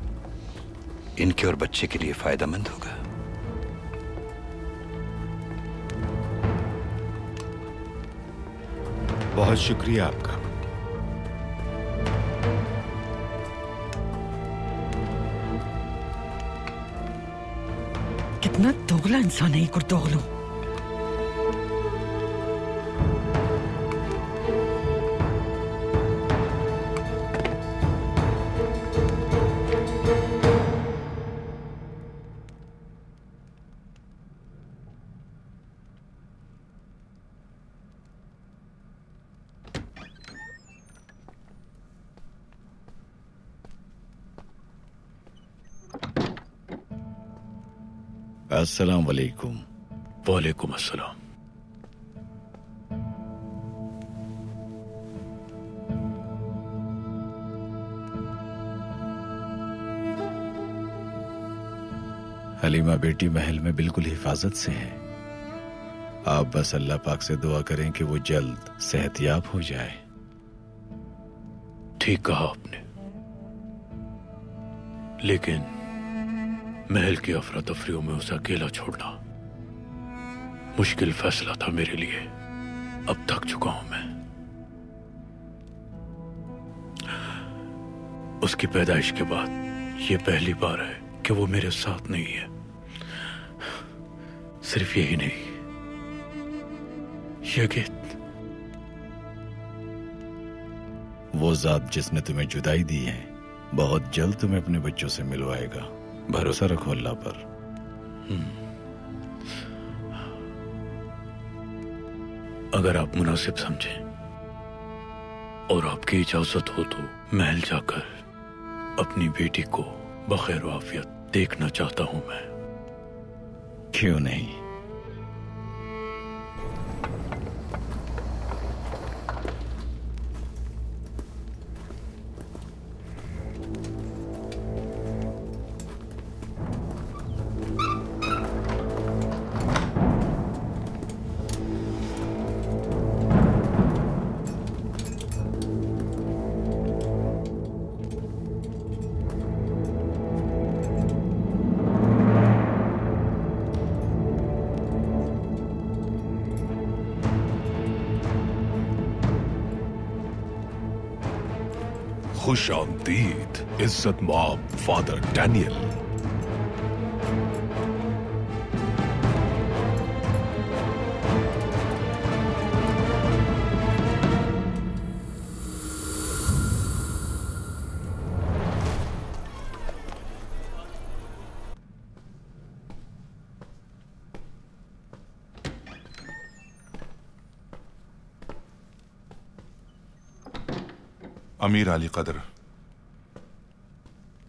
इनके और बच्चे के लिए फायदेमंद होगा। बहुत शुक्रिया आपका। कितना दोगला इंसान है ये गुर्दोगलू। अस्सलाम वालेकुम। वालेकुम अस्सलाम। हलीमा बेटी महल में बिल्कुल हिफाजत से है। आप बस अल्लाह पाक से दुआ करें कि वो जल्द सेहतयाब हो जाए। ठीक कहा आपने, लेकिन महल की अफरा तफरियों में उसे अकेला छोड़ना मुश्किल फैसला था मेरे लिए। अब थक चुका हूं मैं। उसकी पैदाइश के बाद यह पहली बार है कि वो मेरे साथ नहीं है। सिर्फ यही नहीं, यह कि वो जात जिसने तुम्हें जुदाई दी है बहुत जल्द तुम्हें अपने बच्चों से मिलवाएगा। भरोसा रखो अल्लाह पर। अगर आप मुनासिब समझें और आपकी इजाजत हो तो महल जाकर अपनी बेटी को बखैर आफियत देखना चाहता हूं मैं। क्यों नहीं? खुश आमदीद इज्जत माब फादर डैनियल। अमीर अली कदर,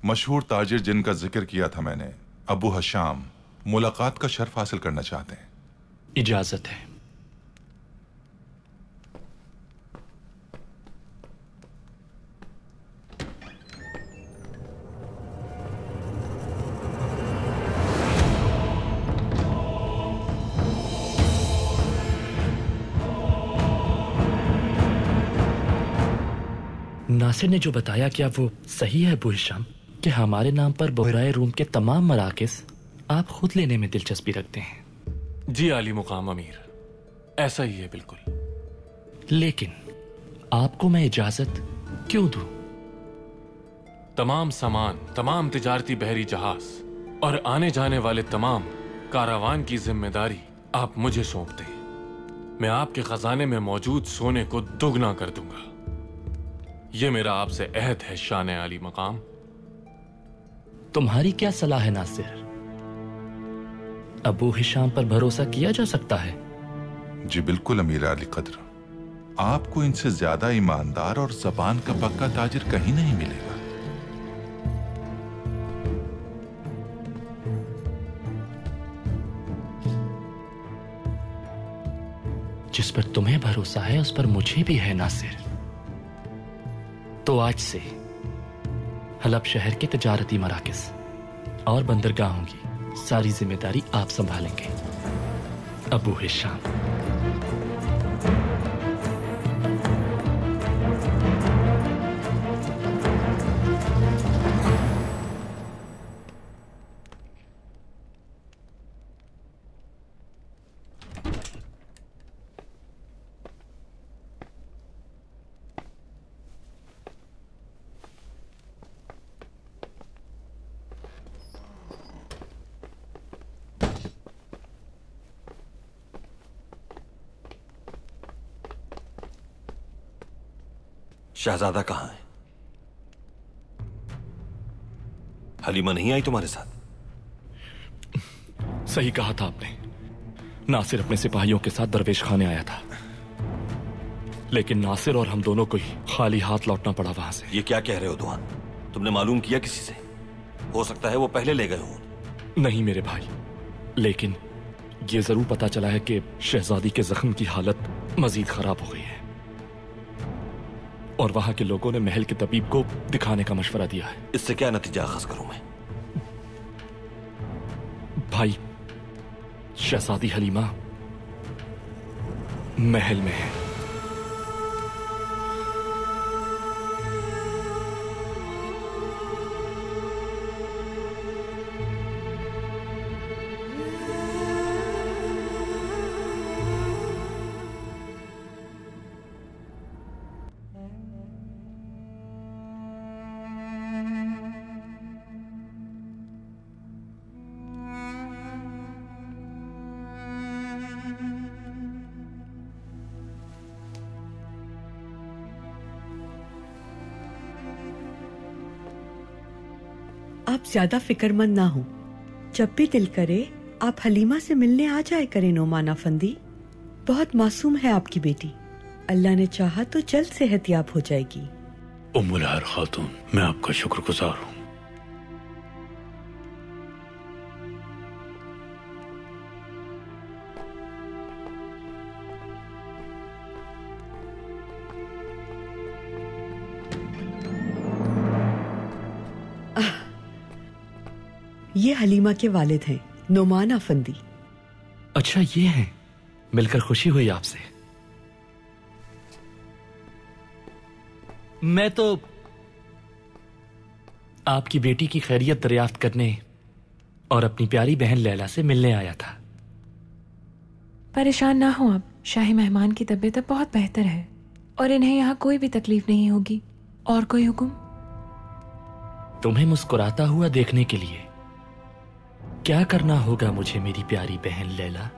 मशहूर ताजिर जिनका जिक्र किया था मैंने, अबू हशाम, मुलाकात का शर्फ हासिल करना चाहते हैं। इजाजत है। नासिर ने जो बताया, क्या वो सही है अबू हिशाम कि हमारे नाम पर बोहराए रूम के तमाम मराकिस आप खुद लेने में दिलचस्पी रखते हैं? जी आली मुकाम अमीर, ऐसा ही है बिल्कुल। लेकिन आपको मैं इजाजत क्यों दूं? तमाम सामान, तमाम तिजारती बहरी जहाज और आने जाने वाले तमाम कारवान की जिम्मेदारी आप मुझे सौंप दें। मैं आपके खजाने में मौजूद सोने को दुगना कर दूंगा। यह मेरा आपसे अहद है शान आली मकाम। तुम्हारी क्या सलाह है नासिर? अबू हिशाम पर भरोसा किया जा सकता है? जी बिल्कुल अमीर अली कदर, आपको इनसे ज्यादा ईमानदार और जबान का पक्का ताजिर कहीं नहीं मिलेगा। जिस पर तुम्हें भरोसा है उस पर मुझे भी है नासिर। तो आज से हलब शहर के तिजारती मराकिस और बंदरगाहों की सारी जिम्मेदारी आप संभालेंगे अबू हिशाम। शहजादा कहां है? हलीमा नहीं आई तुम्हारे साथ? सही कहा था आपने। नासिर अपने सिपाहियों के साथ दरवेश खाने आया था, लेकिन नासिर और हम दोनों को ही खाली हाथ लौटना पड़ा वहां से। ये क्या कह रहे हो दुहान? तुमने मालूम किया किसी से? हो सकता है वो पहले ले गए हों। नहीं मेरे भाई, लेकिन ये जरूर पता चला है कि शहजादी के जख्म की हालत मजीद खराब हो गई है और वहां के लोगों ने महल के तबीब को दिखाने का मशवरा दिया है। इससे क्या नतीजा अखज़ करूं मैं? भाई, शहजादी हलीमा महल में है। आप ज्यादा फिक्रमंद ना हो। जब भी दिल करे आप हलीमा से मिलने आ जाए करें नोमान अफंदी। बहुत मासूम है आपकी बेटी। अल्लाह ने चाहा तो जल्द सेहतयाब हो जाएगी। उम्मुल हर खातून, मैं आपका शुक्रगुजार हूँ। ये हलीमा के वालिद हैं, नोमान अफंदी। अच्छा ये हैं, मिलकर खुशी हुई आपसे। मैं तो आपकी बेटी की खैरियत दरियाफ्त करने और अपनी प्यारी बहन लैला से मिलने आया था। परेशान ना हो आप, शाही मेहमान की तबीयत अब बहुत बेहतर है और इन्हें यहाँ कोई भी तकलीफ नहीं होगी। और कोई हुक्म? तुम्हें मुस्कुराता हुआ देखने के लिए क्या करना होगा मुझे मेरी प्यारी बहन लैला?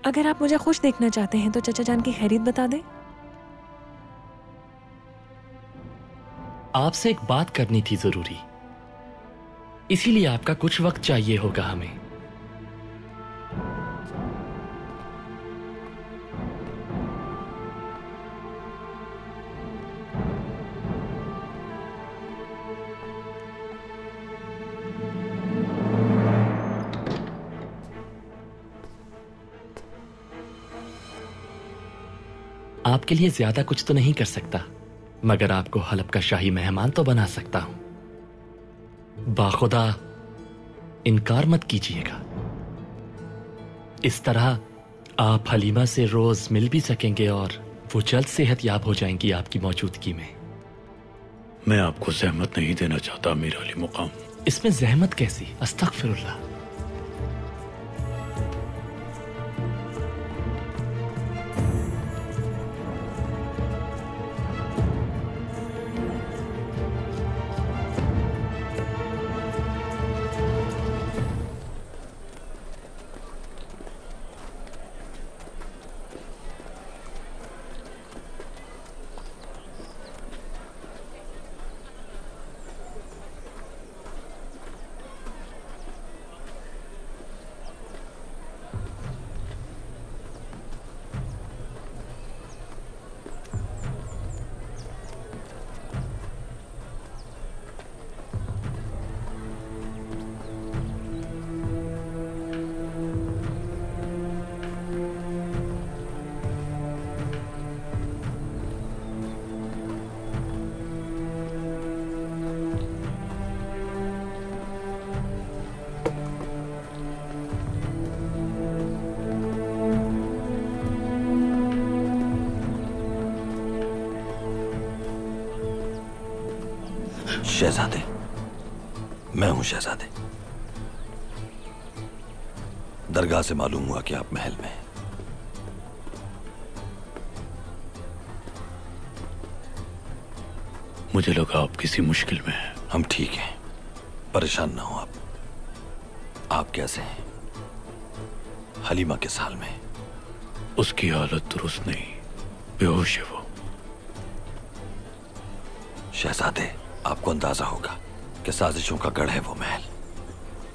अगर आप मुझे खुश देखना चाहते हैं तो चचा जान की खैरियत बता दें। आपसे एक बात करनी थी जरूरी, इसीलिए आपका कुछ वक्त चाहिए होगा हमें। आपके लिए ज्यादा कुछ तो नहीं कर सकता, मगर आपको हलब का शाही मेहमान तो बना सकता हूं। बाखुदा इनकार मत कीजिएगा। इस तरह आप हलीमा से रोज मिल भी सकेंगे और वो जल्द सेहतयाब हो जाएंगी आपकी मौजूदगी में। मैं आपको जहमत नहीं देना चाहता अमीर अली मुकाम। इसमें जहमत कैसी? अस्तगफिरुल्लाह। शहजादे, मैं हूं शहजादे। दरगाह से मालूम हुआ कि आप महल में हैं। मुझे लगा आप किसी मुश्किल में हैं। हम ठीक हैं, परेशान ना हो आप। आप कैसे हैं? हलीमा किस हाल में? उसकी हालत दुरुस्त नहीं, बेहोश है वो। शहजादे, आपको अंदाजा होगा कि साजिशों का गढ़ है वो महल।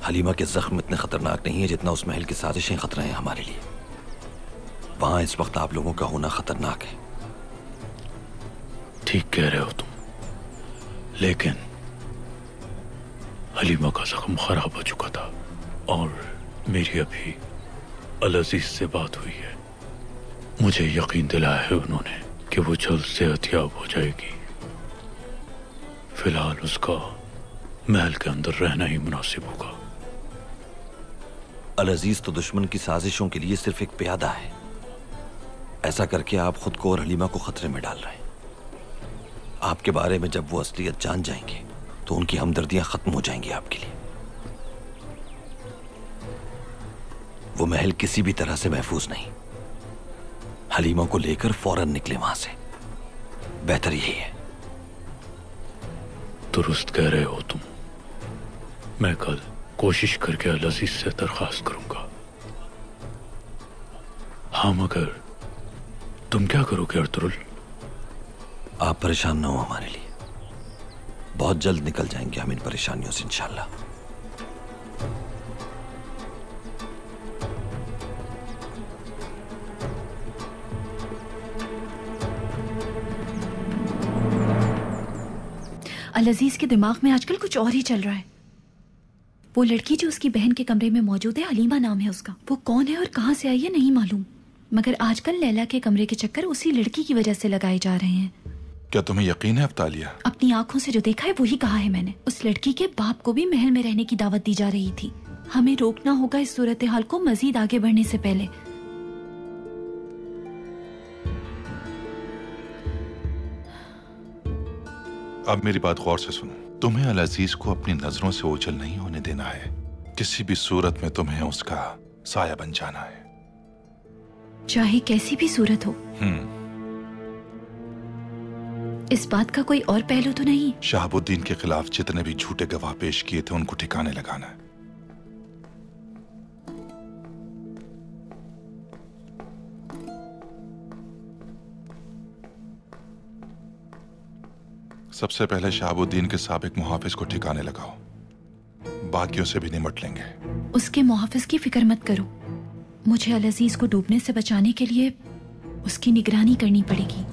हलीमा के जख्म इतने खतरनाक नहीं है जितना उस महल की साजिशें खतरा हैं हमारे लिए। वहां इस वक्त आप लोगों का होना खतरनाक है। ठीक कह रहे हो तुम, लेकिन हलीमा का जख्म खराब हो चुका था और मेरी अभी अल अजीज से बात हुई है। मुझे यकीन दिलाया है उन्होंने कि वो जल्द सेहतयाब हो जाएगी। फिलहाल उसका महल के अंदर रहना ही मुनासिब होगा। अल अजीज तो दुश्मन की साजिशों के लिए सिर्फ एक प्यादा है। ऐसा करके आप खुद को और हलीमा को खतरे में डाल रहे हैं। आपके बारे में जब वो असलियत जान जाएंगे तो उनकी हमदर्दियां खत्म हो जाएंगी आपके लिए। वो महल किसी भी तरह से महफूज नहीं। हलीमा को लेकर फौरन निकले वहां से, बेहतर यही है। दुरुस्त कह रहे हो तुम। मैं कल कोशिश करके अल अजीज से दरखास्त करूंगा। हाँ, मगर तुम क्या करोगे अर्तुरुल? आप परेशान ना हो हमारे लिए। बहुत जल्द निकल जाएंगे हम इन परेशानियों से इंशाल्लाह। अल अजीज के दिमाग में आजकल कुछ और ही चल रहा है। वो लड़की जो उसकी बहन के कमरे में मौजूद है, हलीमा नाम है उसका। वो कौन है और कहां से आई है नहीं मालूम, मगर आजकल लैला के कमरे के चक्कर उसी लड़की की वजह से लगाए जा रहे हैं। क्या तुम्हें यकीन है अफ्तालिया? अपनी आंखों से जो देखा है वही कहा है मैंने। उस लड़की के बाप को भी महल में रहने की दावत दी जा रही थी। हमें रोकना होगा इस सूरत हाल को मजीद आगे बढ़ने से पहले। अब मेरी बात गौर से सुनो। तुम्हें अल अजीज को अपनी नजरों से ओझल नहीं होने देना है। किसी भी सूरत में तुम्हें उसका साया बन जाना है, चाहे कैसी भी सूरत हो। इस बात का कोई और पहलू तो नहीं? शहाबुद्दीन के खिलाफ जितने भी झूठे गवाह पेश किए थे उनको ठिकाने लगाना है। सबसे पहले शहाबुद्दीन के साबिक मुहाफिज को ठिकाने लगाओ, बाकियों से भी निमट लेंगे। उसके मुहाफिज की फिक्र मत करो। मुझे अल अजीज को डूबने से बचाने के लिए उसकी निगरानी करनी पड़ेगी।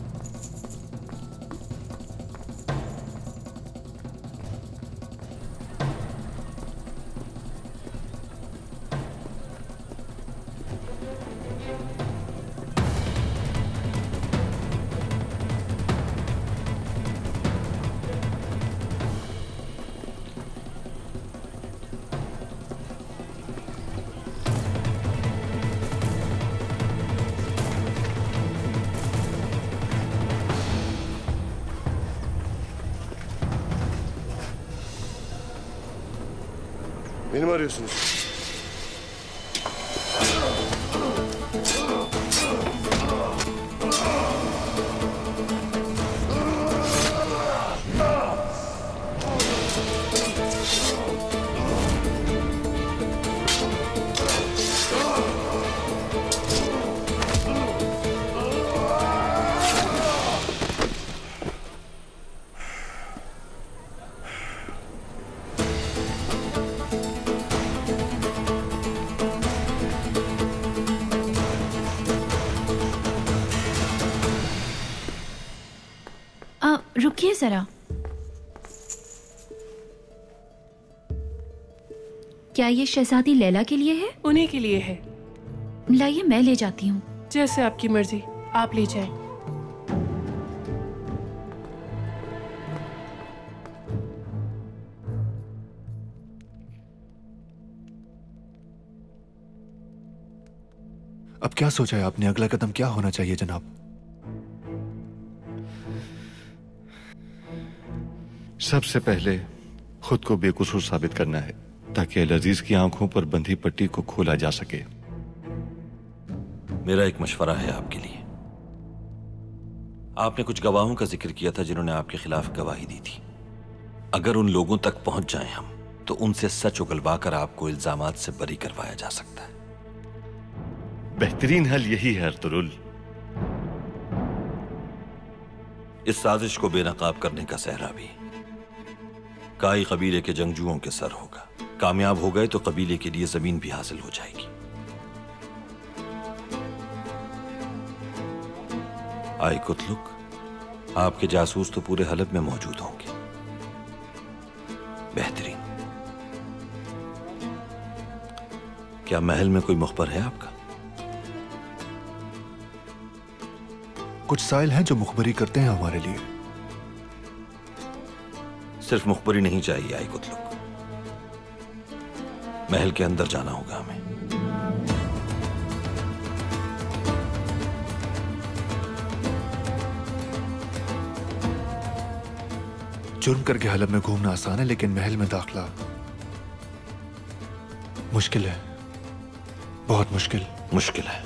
Beni mi arıyorsunuz? रुकिए जरा। क्या ये शहजादी लैला के लिए है? उन्हीं के लिए है। लाइए मैं ले जाती हूँ। जैसे आपकी मर्जी, आप ले जाएं। अब क्या सोचा है आपने? अगला कदम क्या होना चाहिए जनाब? सबसे पहले खुद को बेकसूर साबित करना है ताकि अल अजीज की आंखों पर बंधी पट्टी को खोला जा सके। मेरा एक मशवरा है आपके लिए। आपने कुछ गवाहों का जिक्र किया था जिन्होंने आपके खिलाफ गवाही दी थी। अगर उन लोगों तक पहुंच जाएं हम, तो उनसे सच उगलवाकर आपको इल्जामात से बरी करवाया जा सकता है। बेहतरीन हल यही है अर्तुरुल। इस साजिश को बेनकाब करने का सहरा भी काई कबीले के जंगजुओं के सर होगा। कामयाब हो गए तो कबीले के लिए जमीन भी हासिल हो जाएगी। आई कुतलुक, आपके जासूस तो पूरे हलब में मौजूद होंगे। बेहतरीन। क्या महल में कोई मुखबर है आपका? कुछ साइल हैं जो मुखबरी करते हैं हमारे लिए। सिर्फ मुखबरी नहीं चाहिए आई कुतलुक, महल के अंदर जाना होगा हमें। जुर्म करके हलब में घूमना आसान है, लेकिन महल में दाखिला मुश्किल है, बहुत मुश्किल। मुश्किल है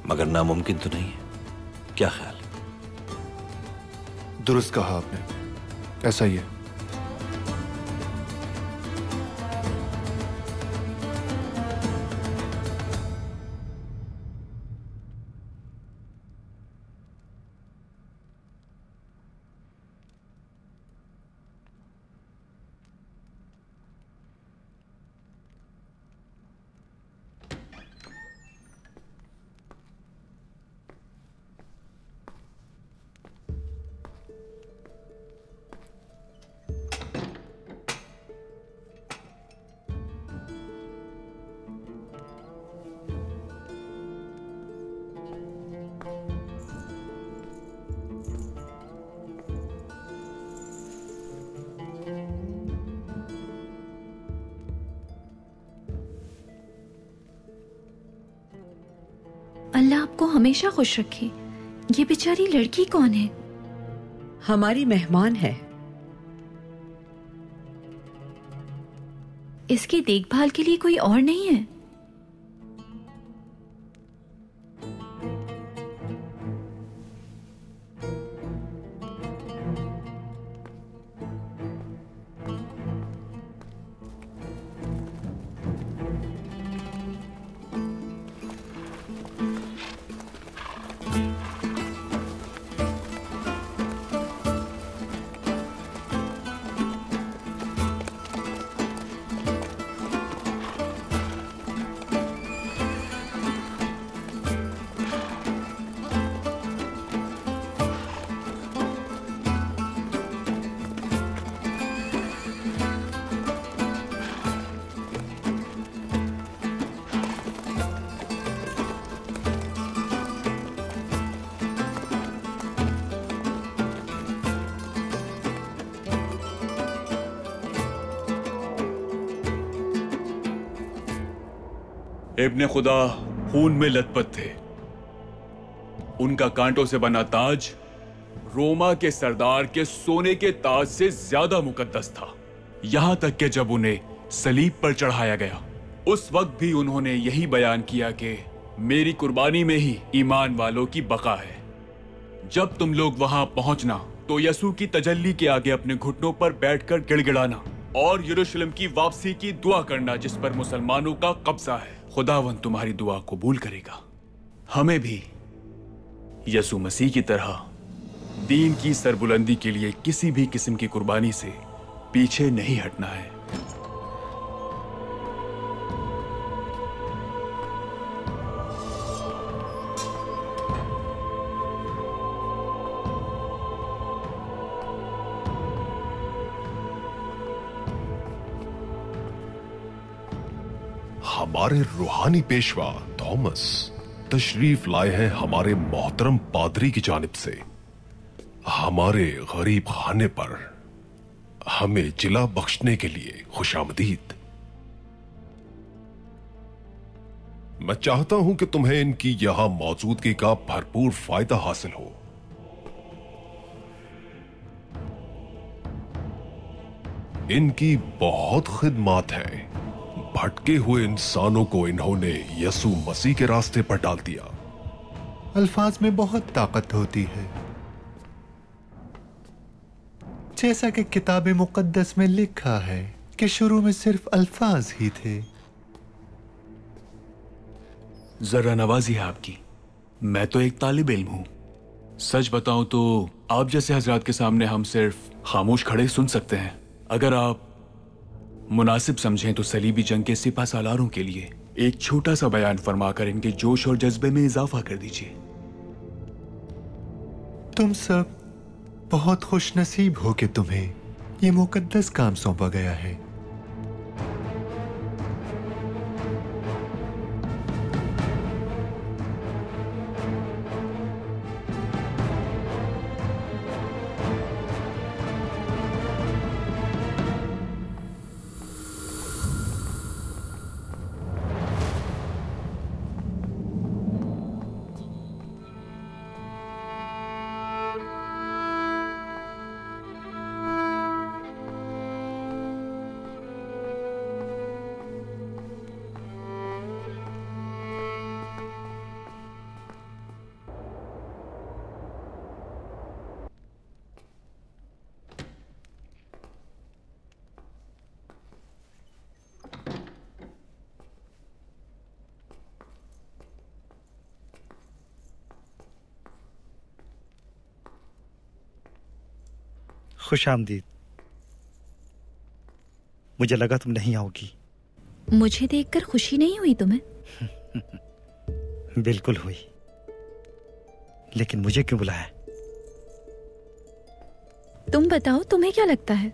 मगर नामुमकिन तो नहीं है। क्या ख्याल? दुरुस्त कहा आपने, ऐसा ही है। अल्लाह आपको हमेशा खुश रखे। ये बेचारी लड़की कौन है? हमारी मेहमान है। इसकी देखभाल के लिए कोई और नहीं है? इब्ने खुदा खून में लथपथ थे। उनका कांटों से बना ताज रोमा के सरदार के सोने के ताज से ज्यादा मुकद्दस था। यहां तक कि जब उन्हें सलीब पर चढ़ाया गया उस वक्त भी उन्होंने यही बयान किया कि मेरी कुर्बानी में ही ईमान वालों की बका है। जब तुम लोग वहां पहुंचना तो यसू की तजल्ली के आगे अपने घुटनों पर बैठकर गिड़गिड़ाना और यरूशलेम की वापसी की दुआ करना जिस पर मुसलमानों का कब्जा है। खुदावन तुम्हारी दुआ कबूल करेगा। हमें भी यसू मसीह की तरह दीन की सरबुलंदी के लिए किसी भी किस्म की कुर्बानी से पीछे नहीं हटना है। हमारे रूहानी पेशवा थॉमस तशरीफ लाए हैं हमारे मोहतरम पादरी की जानिब से हमारे गरीब खाने पर हमें जिला बख्शने के लिए खुशामदीद। मैं चाहता हूं कि तुम्हें इनकी यहां मौजूदगी का भरपूर फायदा हासिल हो। इनकी बहुत खिदमत है। भटके हुए इंसानों को इन्होंने यसू मसीह के रास्ते पर डाल दिया। अल्फाज में बहुत ताकत होती है, जैसा कि किताब मुकद्दस में लिखा है कि शुरू में सिर्फ अल्फाज ही थे। जरा नवाजी है आपकी। मैं तो एक तालिब इल्म हूं। सच बताऊं तो आप जैसे हजरात के सामने हम सिर्फ खामोश खड़े सुन सकते हैं। अगर आप मुनासिब समझें तो सलीबी जंग के सिपा सालारों के लिए एक छोटा सा बयान फरमाकर इनके जोश और जज्बे में इजाफा कर दीजिए। तुम सब बहुत खुशनसीब हो कि तुम्हें ये मुकद्दस काम सौंपा गया है। खुशामदीद। मुझे लगा तुम नहीं आओगी। मुझे देखकर खुशी नहीं हुई तुम्हें? बिल्कुल हुई, लेकिन मुझे क्यों बुलाया? तुम बताओ, तुम्हें क्या लगता है?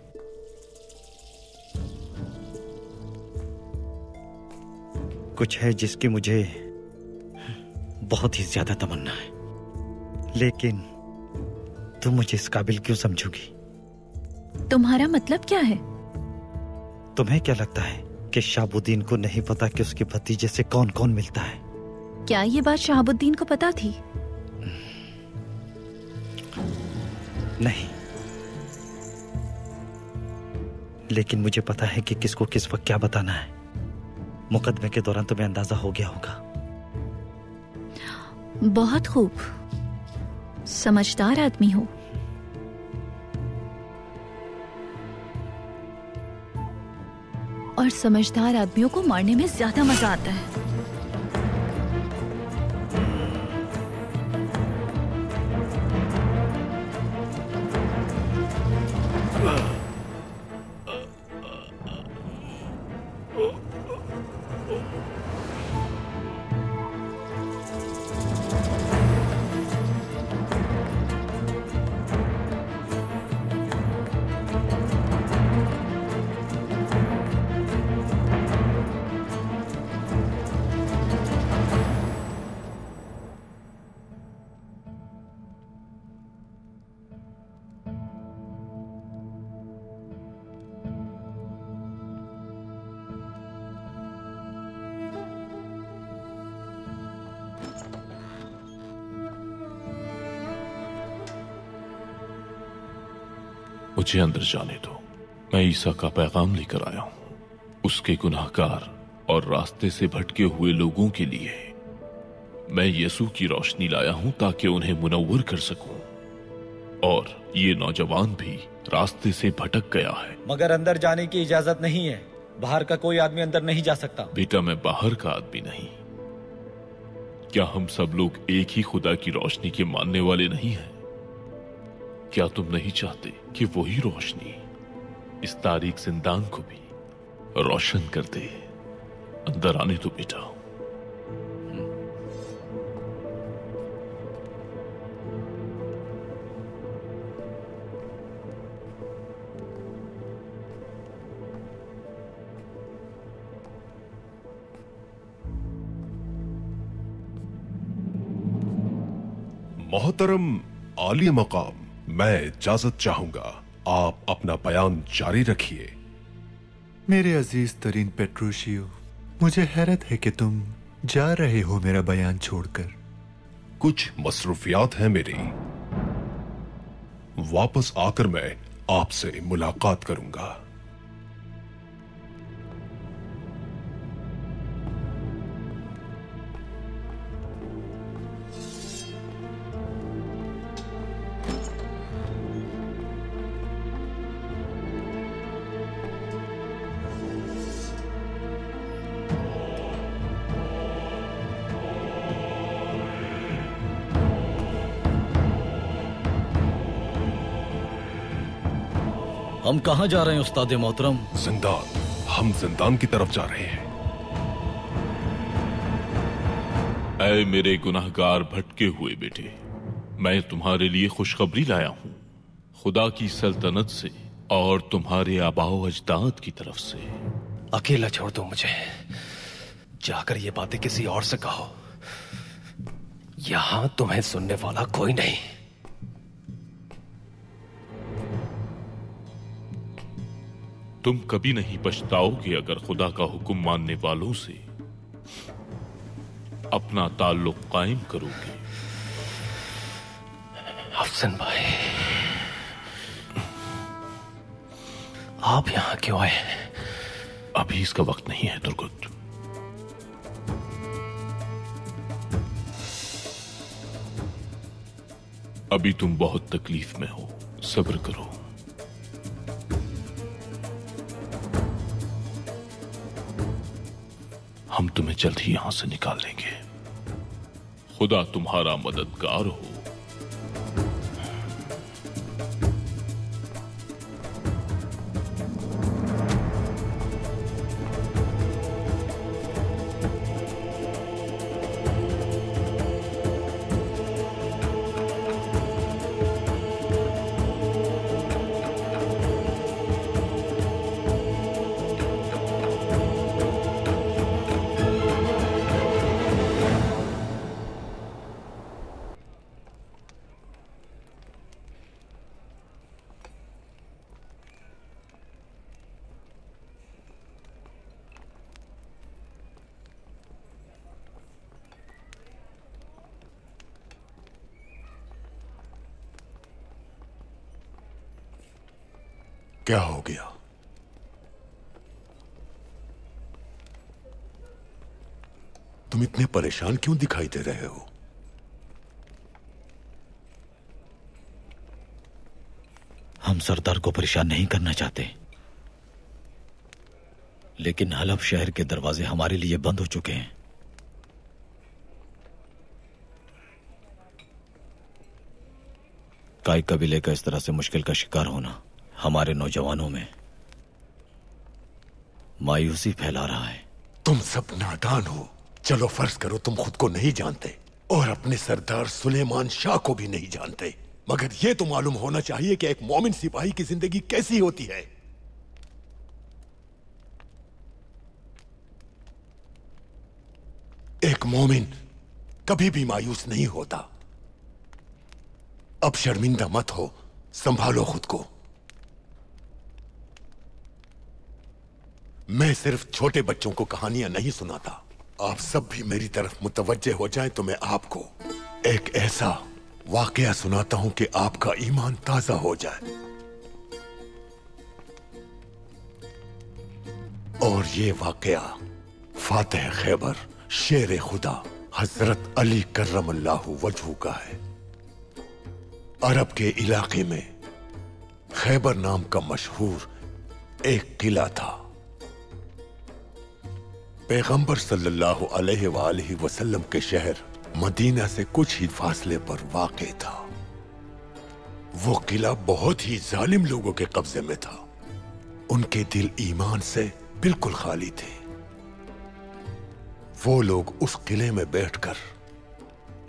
कुछ है जिसकी मुझे बहुत ही ज्यादा तमन्ना है, लेकिन तुम मुझे इस काबिल क्यों समझोगी? तुम्हारा मतलब क्या है? तुम्हें क्या लगता है कि शहाबुद्दीन को नहीं पता कि उसके भतीजे से कौन कौन मिलता है? क्या ये बात शहाबुद्दीन को पता थी? नहीं, लेकिन मुझे पता है कि किसको किस वक्त क्या बताना है। मुकदमे के दौरान तुम्हें अंदाजा हो गया होगा। बहुत खूब, समझदार आदमी हो। और समझदार आदमियों को मारने में ज्यादा मजा आता है। मुझे अंदर जाने दो। मैं ईसा का पैगाम लेकर आया हूं, उसके गुनाहगार और रास्ते से भटके हुए लोगों के लिए। मैं यीशु की रोशनी लाया हूं ताकि उन्हें मुनव्वर कर सकूं। और ये नौजवान भी रास्ते से भटक गया है। मगर अंदर जाने की इजाजत नहीं है। बाहर का कोई आदमी अंदर नहीं जा सकता। बेटा, मैं बाहर का आदमी नहीं। क्या हम सब लोग एक ही खुदा की रोशनी के मानने वाले नहीं हैं? क्या तुम नहीं चाहते कि वही रोशनी इस तारीक जिंदान को भी रोशन कर दे? अंदर आने दो बेटा। मोहतरम आली मकाम, मैं इजाजत चाहूंगा। आप अपना बयान जारी रखिए। मेरे अजीज तरीन पेट्रोशियो, मुझे हैरत है कि तुम जा रहे हो मेरा बयान छोड़कर। कुछ मसरूफियात हैं मेरी। वापस आकर मैं आपसे मुलाकात करूंगा। हम कहाँ जा रहे हैं उस्ताद मोहतरम? जिंदान। हम जिंदान की तरफ जा रहे हैं। ऐ मेरे गुनाहगार भटके हुए बेटे, मैं तुम्हारे लिए खुशखबरी लाया हूं, खुदा की सल्तनत से और तुम्हारे आबाओ अजदाद की तरफ से। अकेला छोड़ दो मुझे। जाकर ये बातें किसी और से कहो। यहां तुम्हें सुनने वाला कोई नहीं। तुम कभी नहीं पछताओगे अगर खुदा का हुक्म मानने वालों से अपना ताल्लुक कायम करोगे। अफसन भाई, आप यहां क्यों आए? अभी इसका वक्त नहीं है तुर्गुत। अभी तुम बहुत तकलीफ में हो, सब्र करो। हम तुम्हें जल्द ही यहां से निकाल देंगे। खुदा तुम्हारा मददगार हो। क्या हो गया? तुम इतने परेशान क्यों दिखाई दे रहे हो? हम सरदार को परेशान नहीं करना चाहते, लेकिन हलफ शहर के दरवाजे हमारे लिए बंद हो चुके हैं। काई कबीले का इस तरह से मुश्किल का शिकार होना हमारे नौजवानों में मायूसी फैला रहा है। तुम सब नादान हो। चलो फर्ज करो तुम खुद को नहीं जानते और अपने सरदार सुलेमान शाह को भी नहीं जानते, मगर यह तो मालूम होना चाहिए कि एक मोमिन सिपाही की जिंदगी कैसी होती है। एक मोमिन कभी भी मायूस नहीं होता। अब शर्मिंदा मत हो, संभालो खुद को। मैं सिर्फ छोटे बच्चों को कहानियां नहीं सुनाता। आप सब भी मेरी तरफ मुतवज्जे हो जाएं तो मैं आपको एक ऐसा वाकया सुनाता हूं कि आपका ईमान ताजा हो जाए। और ये वाकया फातेह खैबर शेर खुदा हजरत अली कर्रमल्लाहु वजहू का है। अरब के इलाके में खैबर नाम का मशहूर एक किला था। पैगंबर सल्लल्लाहु अलैहि वसल्लम के शहर मदीना से कुछ ही फासले पर वाक़े था। वो किला बहुत ही जालिम लोगों के कब्जे में था। उनके दिल ईमान से बिल्कुल खाली थे। वो लोग उस किले में बैठकर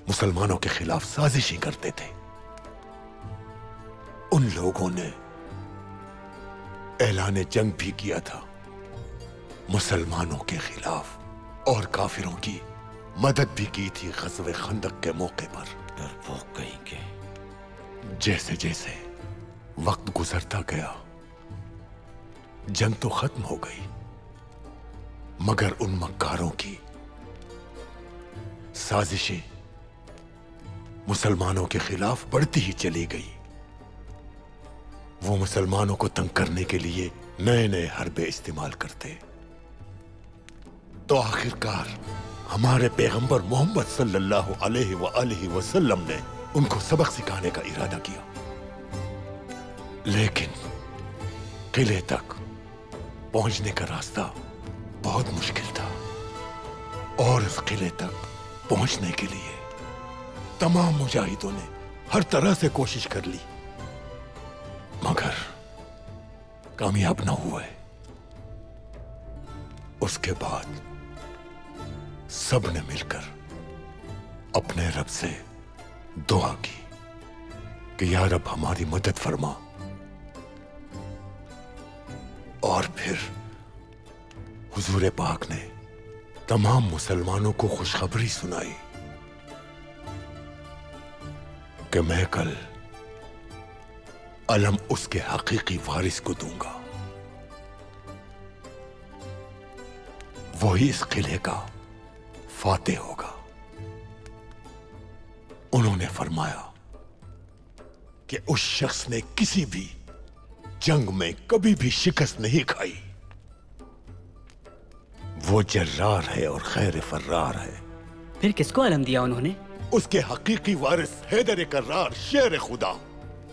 मुसलमानों के खिलाफ साजिशें करते थे। उन लोगों ने ऐलान जंग भी किया था मुसलमानों के खिलाफ और काफिरों की मदद भी की थी ग़ज़वे खंदक के मौके पर। डरपोक कहेंगे। जैसे जैसे वक्त गुजरता गया जंग तो खत्म हो गई, मगर उन मक्कारों की साजिशें मुसलमानों के खिलाफ बढ़ती ही चली गई। वो मुसलमानों को तंग करने के लिए नए नए हरबे इस्तेमाल करते। तो आखिरकार हमारे पैगंबर मोहम्मद सल्लल्लाहु अलैहि वसल्लम ने उनको सबक सिखाने का इरादा किया। लेकिन किले तक पहुंचने का रास्ता बहुत मुश्किल था और उस किले तक पहुंचने के लिए तमाम मुजाहिदों ने हर तरह से कोशिश कर ली, मगर कामयाब न हुए। उसके बाद सब ने मिलकर अपने रब से दुआ की कि या रब हमारी मदद फरमा। और फिर हुजूर पाक ने तमाम मुसलमानों को खुशखबरी सुनाई कि मैं कल अलम उसके हकीकी वारिस को दूंगा। वही इस किले का फातेह होगा। उन्होंने फरमाया कि उस शख्स ने किसी भी जंग में कभी भी शिकस्त नहीं खाई। वो जर्रार है और खैर फर्रार है। फिर किसको अलम दिया उन्होंने? उसके हकीकी वारिस हैदर कर्रार शेर खुदा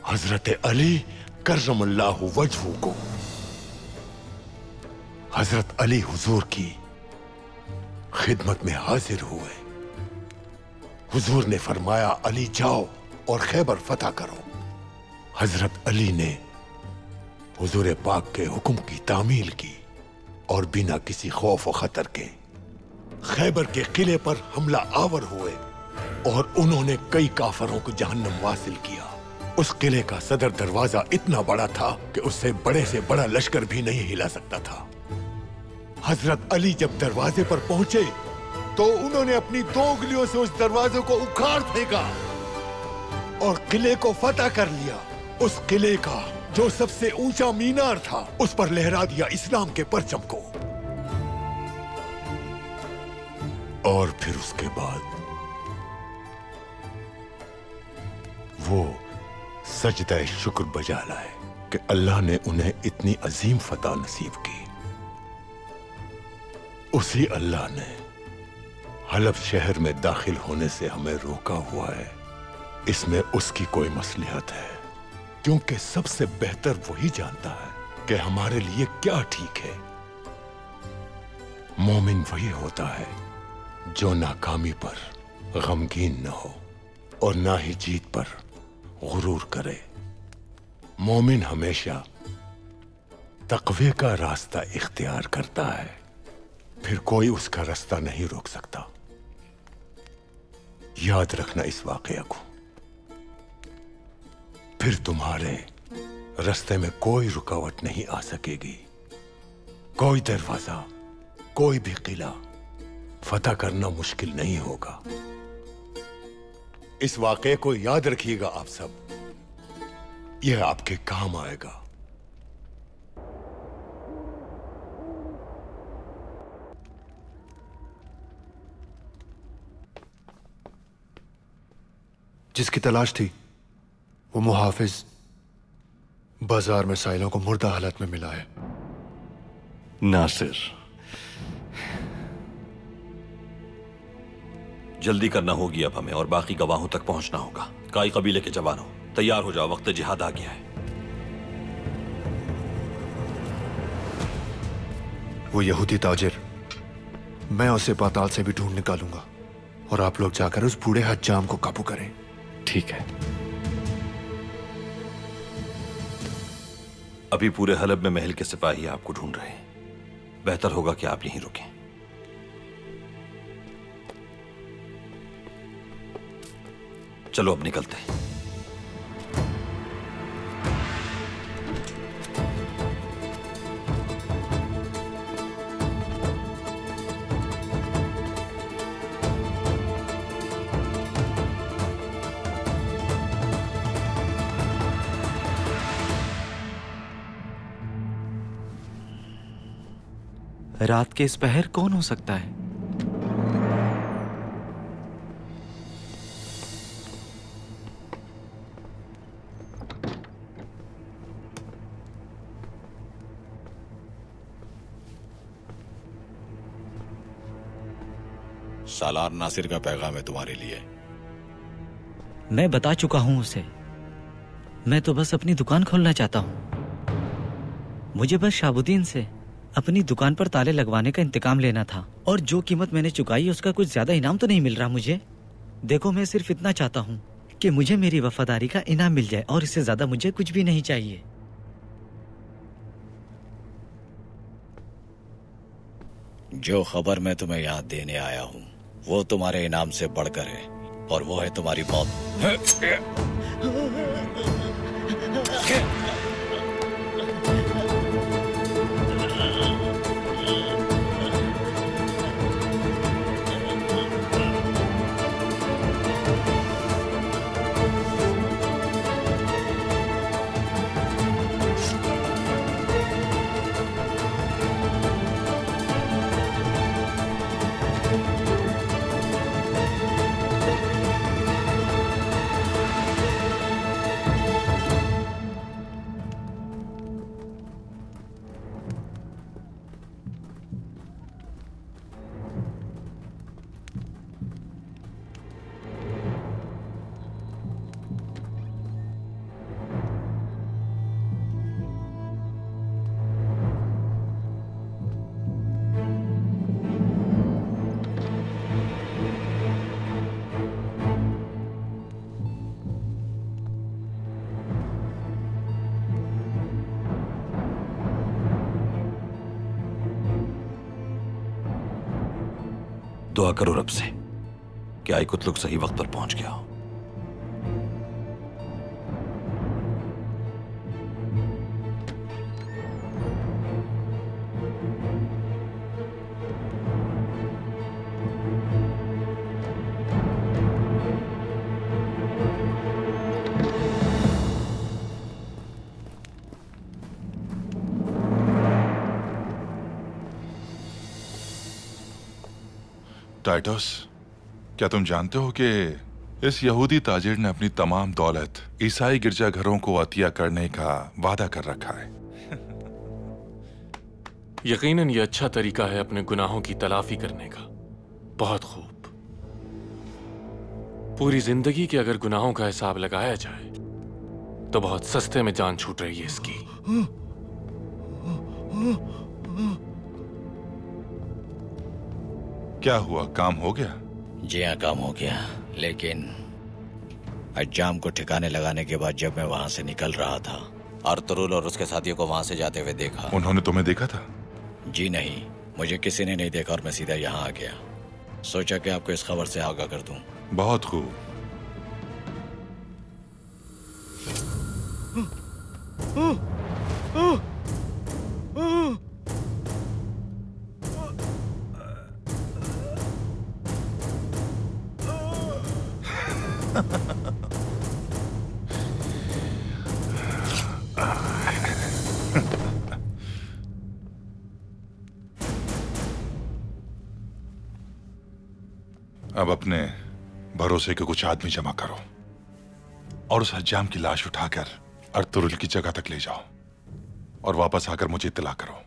हजरत अली कर्रमल्लाहु वजहू को। हजरत अली हुजूर की खिदमत में हाजिर हुए। हुजूर ने फरमाया अली जाओ और खैबर फतह करो। हजरत अली ने हुजूर पाक के हुक्म की तामील की और बिना किसी खौफ और खतर के खैबर के किले पर हमला आवर हुए और उन्होंने कई काफरों को जहन्नम वासिल किया। उस किले का सदर दरवाजा इतना बड़ा था कि उससे बड़े से बड़ा लश्कर भी नहीं हिला सकता था। हजरत अली जब दरवाजे पर पहुंचे तो उन्होंने अपनी दो उंगलियों से उस दरवाजे को उखाड़ फेंका और किले को फतह कर लिया। उस किले का जो सबसे ऊंचा मीनार था उस पर लहरा दिया इस्लाम के परचम को। और फिर उसके बाद वो सजदा शुक्र बजा लाए कि अल्लाह ने उन्हें इतनी अजीम फतह नसीब की। उसी अल्लाह ने हलब शहर में दाखिल होने से हमें रोका हुआ है। इसमें उसकी कोई मसलिहत है, क्योंकि सबसे बेहतर वही जानता है कि हमारे लिए क्या ठीक है। मोमिन वही होता है जो नाकामी पर गमगीन न हो और ना ही जीत पर गुरूर करे। मोमिन हमेशा तकवे का रास्ता इख्तियार करता है, फिर कोई उसका रास्ता नहीं रोक सकता। याद रखना इस वाकया को, फिर तुम्हारे रास्ते में कोई रुकावट नहीं आ सकेगी। कोई दरवाजा, कोई भी किला फतह करना मुश्किल नहीं होगा। इस वाकये को याद रखिएगा आप सब, यह आपके काम आएगा। जिसकी तलाश थी वो मुहाफिज बाजार में साइलों को मुर्दा हालत में मिला है। नासिर, जल्दी करना होगी अब हमें, और बाकी गवाहों तक पहुंचना होगा। काई कबीले के जवानों, तैयार हो जाओ, वक्त जिहाद आ गया है। वो यहूदी ताजिर, मैं उसे पाताल से भी ढूंढ निकालूंगा, और आप लोग जाकर उस बूढ़े हज्जाम को काबू करें। ठीक है। अभी पूरे हलब में महल के सिपाही आपको ढूंढ रहे हैं। बेहतर होगा कि आप यहीं रुकें। चलो अब निकलते हैं। रात के इस पहर कौन हो सकता है? सालार नासिर का पैगाम है तुम्हारे लिए। मैं बता चुका हूं उसे। मैं तो बस अपनी दुकान खोलना चाहता हूं। मुझे बस शाहबुद्दीन से अपनी दुकान पर ताले लगवाने का इंतकाम लेना था, और जो कीमत मैंने चुकाई उसका कुछ ज्यादा इनाम तो नहीं मिल रहा मुझे। देखो, मैं सिर्फ इतना चाहता हूँ कि मुझे मेरी वफादारी का इनाम मिल जाए, और इससे ज्यादा मुझे कुछ भी नहीं चाहिए। जो खबर मैं तुम्हें यहाँ देने आया हूँ वो तुम्हारे इनाम से बढ़कर है, और वो है तुम्हारी मौत। दुआ करो रब से कि आई कुतलुक सही वक्त पर पहुंच गया हो। टाइटस, क्या तुम जानते हो कि इस यहूदी ताजिर ने अपनी तमाम दौलत ईसाई गिरजाघरों को अतिया करने का वादा कर रखा है? यकीनन ये अच्छा तरीका है अपने गुनाहों की तलाफी करने का। बहुत खूब। पूरी जिंदगी के अगर गुनाहों का हिसाब लगाया जाए तो बहुत सस्ते में जान छूट रही है इसकी। क्या हुआ, काम हो गया? जी हाँ, काम हो गया, लेकिन हज्जाम को ठिकाने लगाने के बाद जब मैं वहां से निकल रहा था, अर्तुरुल और उसके साथियों को वहां से जाते हुए देखा। उन्होंने तुम्हें देखा था? जी नहीं, मुझे किसी ने नहीं देखा और मैं सीधा यहाँ आ गया। सोचा कि आपको इस खबर से आगाह कर दूं। बहुत खूब। अब अपने भरोसे के कुछ आदमी जमा करो और उस हज्जाम की लाश उठाकर अर्तुरुल की जगह तक ले जाओ और वापस आकर मुझे इत्तला करो।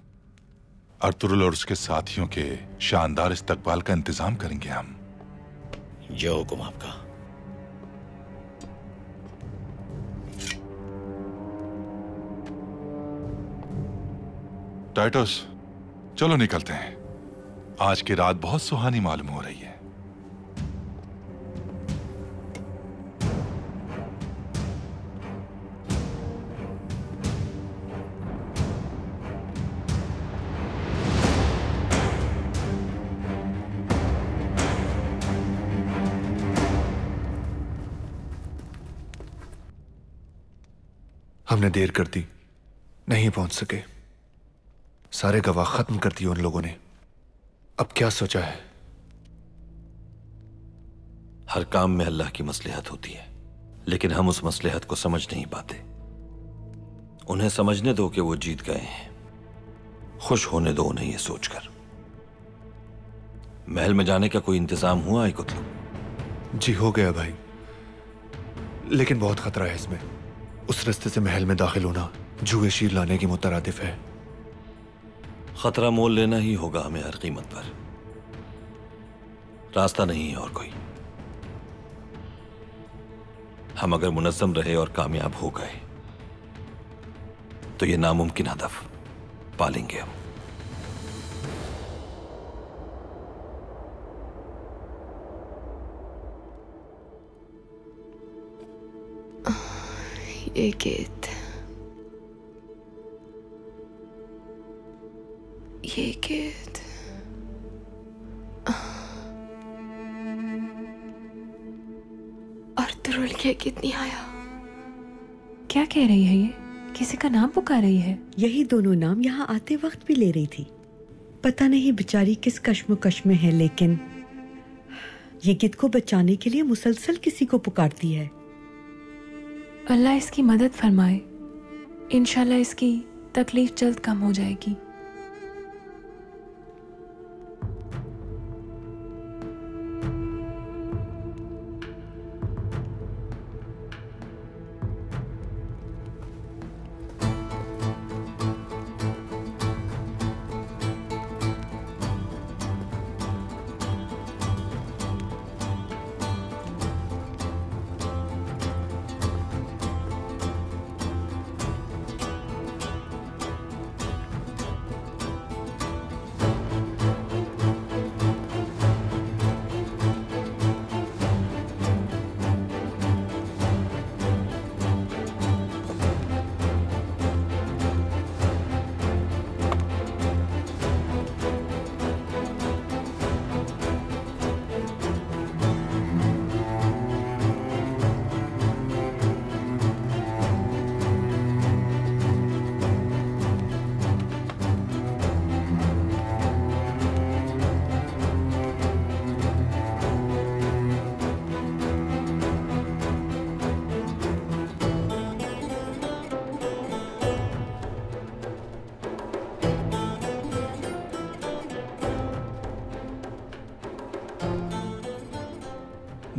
अर्तुगरुल और उसके साथियों के शानदार इस्तकबाल का इंतजाम करेंगे हम। जो हुक्म आपका। टाइटस, चलो निकलते हैं। आज की रात बहुत सुहानी मालूम हो रही है। हमने देर कर दी, नहीं पहुंच सके। सारे गवाह खत्म कर दिए उन लोगों ने। अब क्या सोचा है? हर काम में अल्लाह की मसलहत होती है, लेकिन हम उस मसलहत को समझ नहीं पाते। उन्हें समझने दो कि वो जीत गए हैं, खुश होने दो उन्हें ये सोचकर। महल में जाने का कोई इंतजाम हुआ है कुतलू? जी हो गया भाई, लेकिन बहुत खतरा है इसमें। उस रास्ते से महल में दाखिल होना जुए शीर लाने की मुतरादिफ है। खतरा मोल लेना ही होगा हमें हर कीमत पर। रास्ता नहीं है और कोई। हम अगर मुनज़्ज़म रहे और कामयाब हो गए तो ये नामुमकिन हदफ पालेंगे हम। ये गेट, ये गेट। अर्तुगरुल के गेट नहीं आया। क्या कह रही है ये? किसी का नाम पुकार रही है? यही दोनों नाम यहाँ आते वक्त भी ले रही थी। पता नहीं बेचारी किस कश्मकश में है, लेकिन ये गिद्ध को बचाने के लिए मुसलसल किसी को पुकारती है। अल्लाह इसकी मदद फरमाए। इंशाल्लाह इसकी तकलीफ जल्द कम हो जाएगी।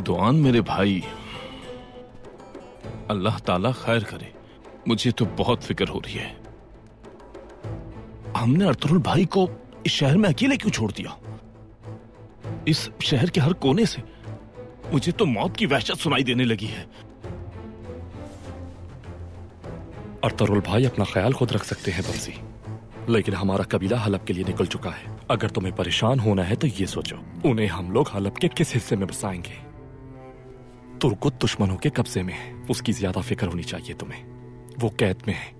दुआन मेरे भाई, अल्लाह ताला खैर करे। मुझे तो बहुत फिक्र हो रही है। हमने अर्तुगरुल भाई को इस शहर में अकेले क्यों छोड़ दिया? इस शहर के हर कोने से मुझे तो मौत की वहशत सुनाई देने लगी है। अर्तुगरुल भाई अपना ख्याल खुद रख सकते हैं बमसी, लेकिन हमारा कबीला हलब के लिए निकल चुका है। अगर तुम्हें परेशान होना है तो ये सोचो, उन्हें हम लोग हलब के किस हिस्से में बसाएंगे? तुर्कुत दुश्मनों के कब्जे में है, उसकी ज्यादा फिक्र होनी चाहिए तुम्हें। वो कैद में है।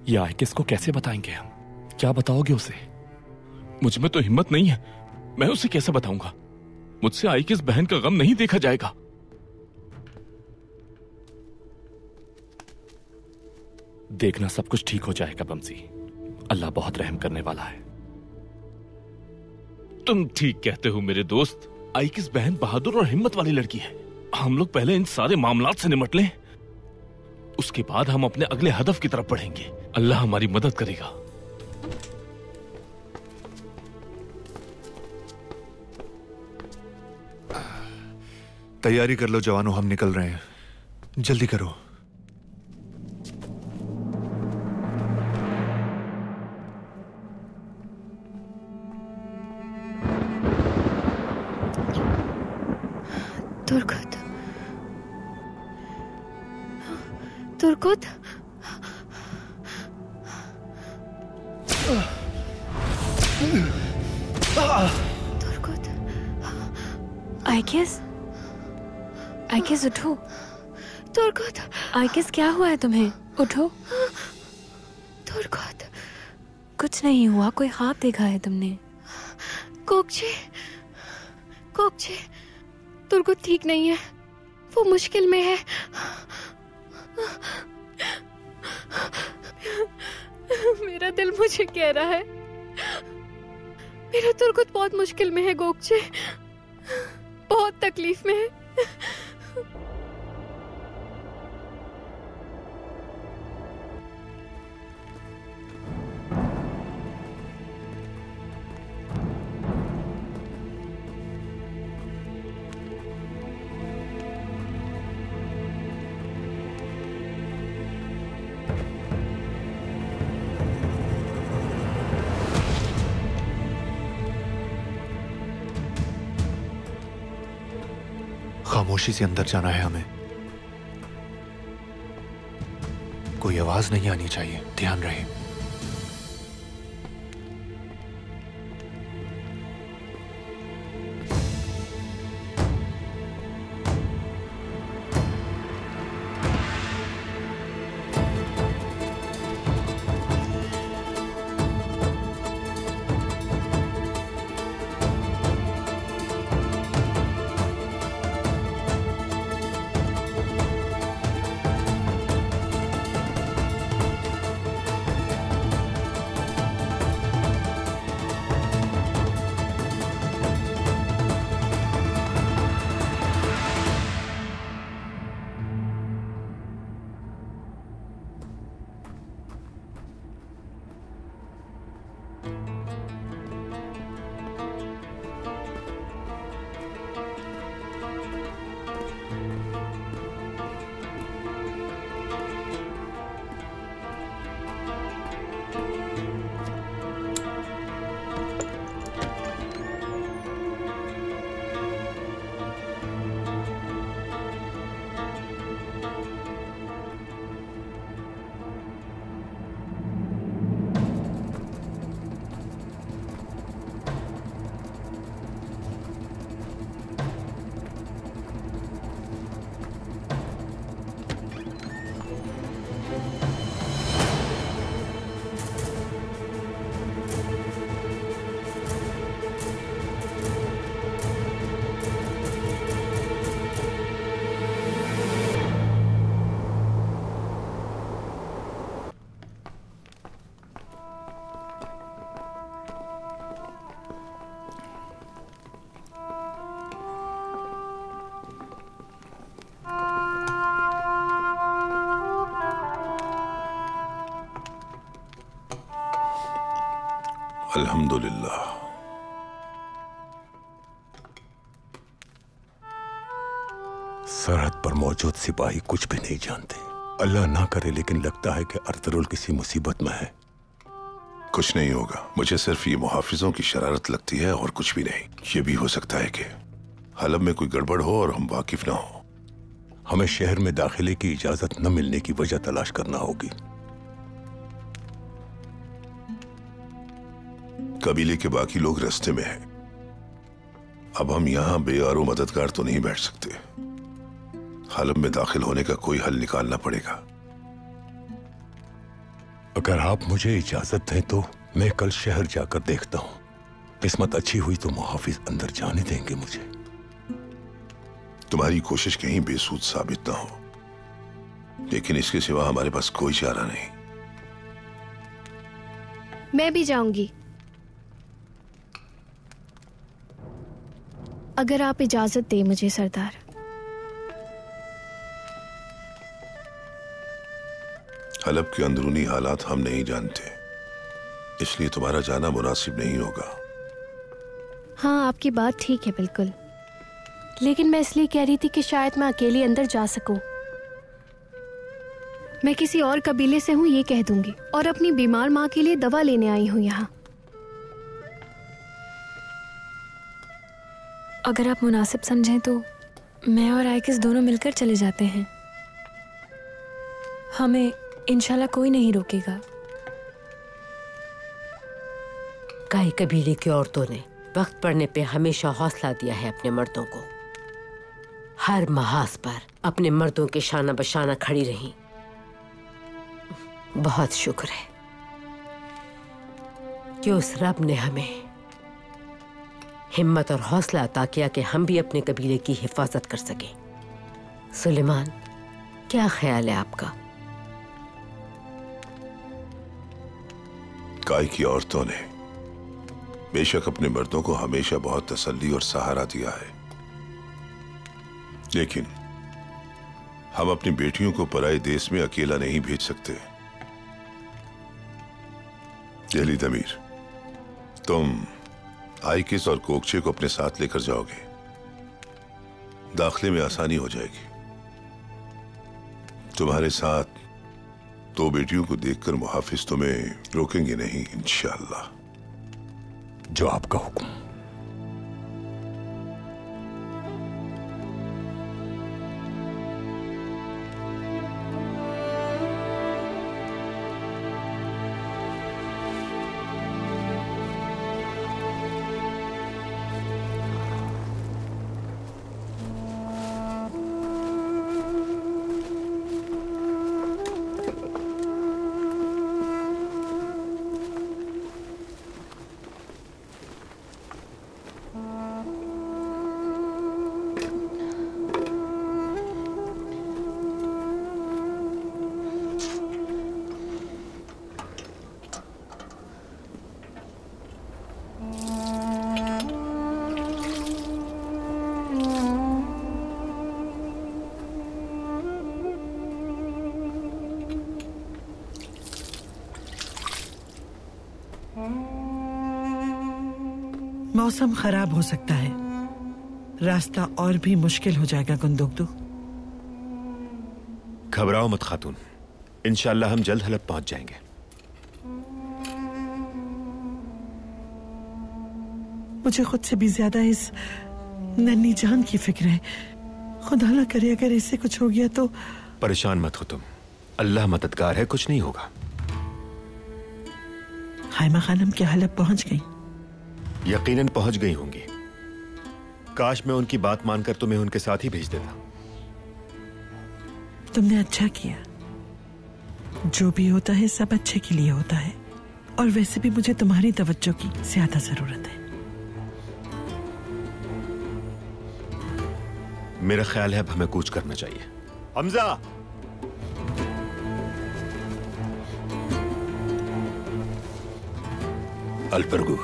ये आइकिस को कैसे बताएंगे हम? क्या बताओगे उसे? मुझ में तो हिम्मत नहीं है। मैं उसे कैसे बताऊंगा? मुझसे आइकिस बहन का गम नहीं देखा जाएगा। देखना सब कुछ ठीक हो जाएगा बमसी। अल्लाह बहुत रहम करने वाला है। तुम ठीक कहते हो मेरे दोस्त। आइकिस बहन बहादुर और हिम्मत वाली लड़की है। हम लोग पहले इन सारे मामलात से निपट लें, उसके बाद हम अपने अगले हदफ की तरफ बढ़ेंगे। अल्लाह हमारी मदद करेगा। तैयारी कर लो जवानों, हम निकल रहे हैं। जल्दी करो। तुर्गत, तुर्गत, तुर्गत, आइकिस, आइकिस उठो। तुर्गत, आइकिस क्या हुआ है तुम्हें? उठो। तुर्गत, कुछ नहीं हुआ, कोई ख्वाब देखा है तुमने? कोकचे, कोकचे, तुर्गत ठीक नहीं है, वो मुश्किल में है। मेरा दिल मुझे कह रहा है मेरा तुर्गत बहुत मुश्किल में है गोकचे, बहुत तकलीफ में है। खामोशी से अंदर जाना है हमें, कोई आवाज नहीं आनी चाहिए, ध्यान रहे। अल्हम्दुलिल्लाह। सरहद पर मौजूद सिपाही कुछ भी नहीं जानते। अल्लाह ना करे, लेकिन लगता है कि अर्तुगरुल किसी मुसीबत में है। कुछ नहीं होगा, मुझे सिर्फ ये मुहाफिजों की शरारत लगती है और कुछ भी नहीं। ये भी हो सकता है कि हलब में कोई गड़बड़ हो और हम वाकिफ ना हो। हमें शहर में दाखिले की इजाजत न मिलने की वजह तलाश करना होगी। कबीले के बाकी लोग रास्ते में हैं। अब हम यहाँ बेयारो मददगार तो नहीं बैठ सकते। हलब में दाखिल होने का कोई हल निकालना पड़ेगा। अगर आप मुझे इजाजत दें तो मैं कल शहर जाकर देखता हूँ। किस्मत अच्छी हुई तो मुहाफिज अंदर जाने देंगे मुझे। तुम्हारी कोशिश कहीं बेसूद साबित ना हो, लेकिन इसके सिवा हमारे पास कोई चारा नहीं। मैं भी जाऊंगी, अगर आप इजाजत दें मुझे सरदार। हलब के अंदरूनी हालात हम नहीं जानते, इसलिए तुम्हारा जाना मुनासिब नहीं होगा। हाँ, आपकी बात ठीक है बिल्कुल, लेकिन मैं इसलिए कह रही थी कि शायद मैं अकेली अंदर जा सकूं। मैं किसी और कबीले से हूं ये कह दूंगी, और अपनी बीमार माँ के लिए दवा लेने आई हूं यहाँ। अगर आप मुनासिब समझें तो मैं और आयकिस दोनों मिलकर चले जाते हैं। हमें इंशाल्लाह कोई नहीं रोकेगा। काई कबीले की औरतों ने वक्त पड़ने पे हमेशा हौसला दिया है अपने मर्दों को। हर महाज पर अपने मर्दों के शाना बशाना खड़ी रही। बहुत शुक्र है कि उस रब ने हमें हिम्मत और हौसला अता किया कि हम भी अपने कबीले की हिफाजत कर सके। सुलेमान, क्या ख्याल है आपका? काई की औरतों ने बेशक अपने मर्दों को हमेशा बहुत तसल्ली और सहारा दिया है, लेकिन हम अपनी बेटियों को पराए देश में अकेला नहीं भेज सकते। दिल्ली दमीर, तुम आइकिस और कोकचे को अपने साथ लेकर जाओगे। दाखिले में आसानी हो जाएगी। तुम्हारे साथ 2 बेटियों को देखकर मुहाफिज तुम्हें रोकेंगे नहीं, इंशाअल्लाह। जो आपका हुक्म। मौसम खराब हो सकता है, रास्ता और भी मुश्किल हो जाएगा गुंदुगदू। घबराओ मत खातून, इंशाअल्लाह हम जल्द हलब पहुंच जाएंगे। मुझे खुद से भी ज्यादा इस नन्ही जान की फिक्र है। खुदा ना करे अगर इससे कुछ हो गया तो। परेशान मत हो तुम, अल्लाह मददगार है, कुछ नहीं होगा। हाइमा खानम क्या हलब पहुंच गई? यकीनन पहुंच गई होंगी। काश मैं उनकी बात मानकर तुम्हें उनके साथ ही भेज देता। तुमने अच्छा किया। जो भी होता है सब अच्छे के लिए होता है, और वैसे भी मुझे तुम्हारी तवज्जो की ज्यादा जरूरत है। मेरा ख्याल है अब हमें कूच करना चाहिए। हमजा, अल्परगु,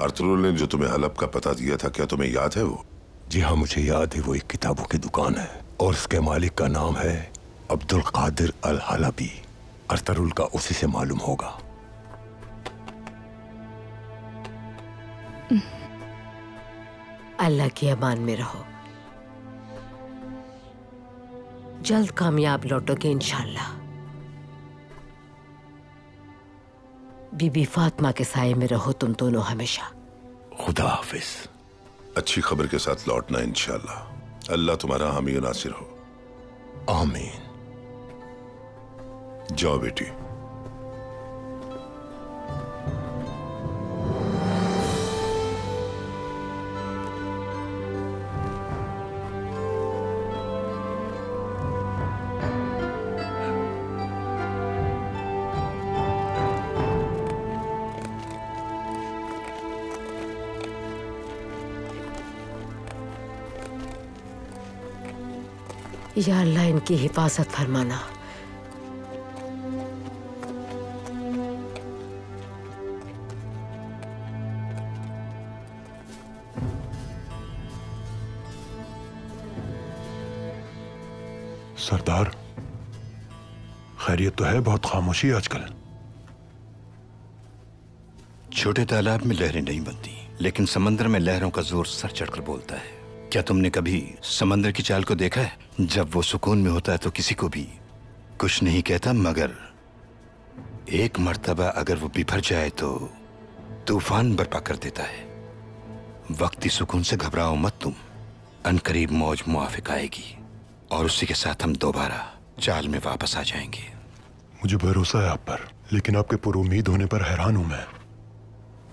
अर्तुगरुल ने जो तुम्हें हलब का पता दिया था, क्या तुम्हें याद है वो? जी हाँ, मुझे याद है। वो एक किताबों की दुकान है और उसके मालिक का नाम है अब्दुल कादिर अल हलबी। अर्तुगरुल का उसी से मालूम होगा। अल्लाह की अमान में रहो। जल्द कामयाब लौटोगे इंशाअल्लाह। बीबी फातिमा के साये में रहो तुम दोनों हमेशा। खुदा हाफिज। अच्छी खबर के साथ लौटना इंशाअल्लाह। अल्लाह तुम्हारा हामी और नासिर हो। आमीन। जाओ बेटी। या अल्लाह इनकी हिफाजत फरमाना। सरदार, खैरियत तो है, बहुत खामोशी है आजकल। छोटे तालाब में लहरें नहीं बनती, लेकिन समंदर में लहरों का जोर सर चढ़कर बोलता है। क्या तुमने कभी समंदर की चाल को देखा है? जब वो सुकून में होता है तो किसी को भी कुछ नहीं कहता, मगर एक मर्तबा अगर वो बिफर जाए तो तूफान बर्पा कर देता है। वक्ती सुकून से घबराओ मत तुम, अनकरीब मौज मुआफिक आएगी और उसी के साथ हम दोबारा चाल में वापस आ जाएंगे। मुझे भरोसा है आप पर, लेकिन आपके पुरुमीद होने पर हैरान हूं मैं।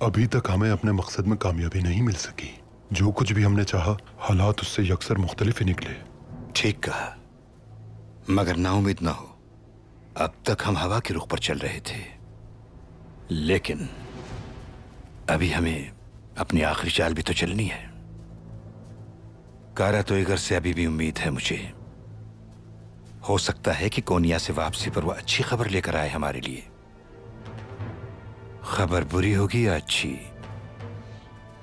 अभी तक हमें अपने मकसद में कामयाबी नहीं मिल सकी। जो कुछ भी हमने चाहा, हालात उससे यकसर मुख्तलिफ ही निकले। ठीक कहा, मगर नाउम्मीद ना हो। अब तक हम हवा के रुख पर चल रहे थे, लेकिन अभी हमें अपनी आखिरी चाल भी तो चलनी है। कारा तोयगर से अभी भी उम्मीद है मुझे। हो सकता है कि कोनिया से वापसी पर वो अच्छी खबर लेकर आए हमारे लिए। खबर बुरी होगी या अच्छी,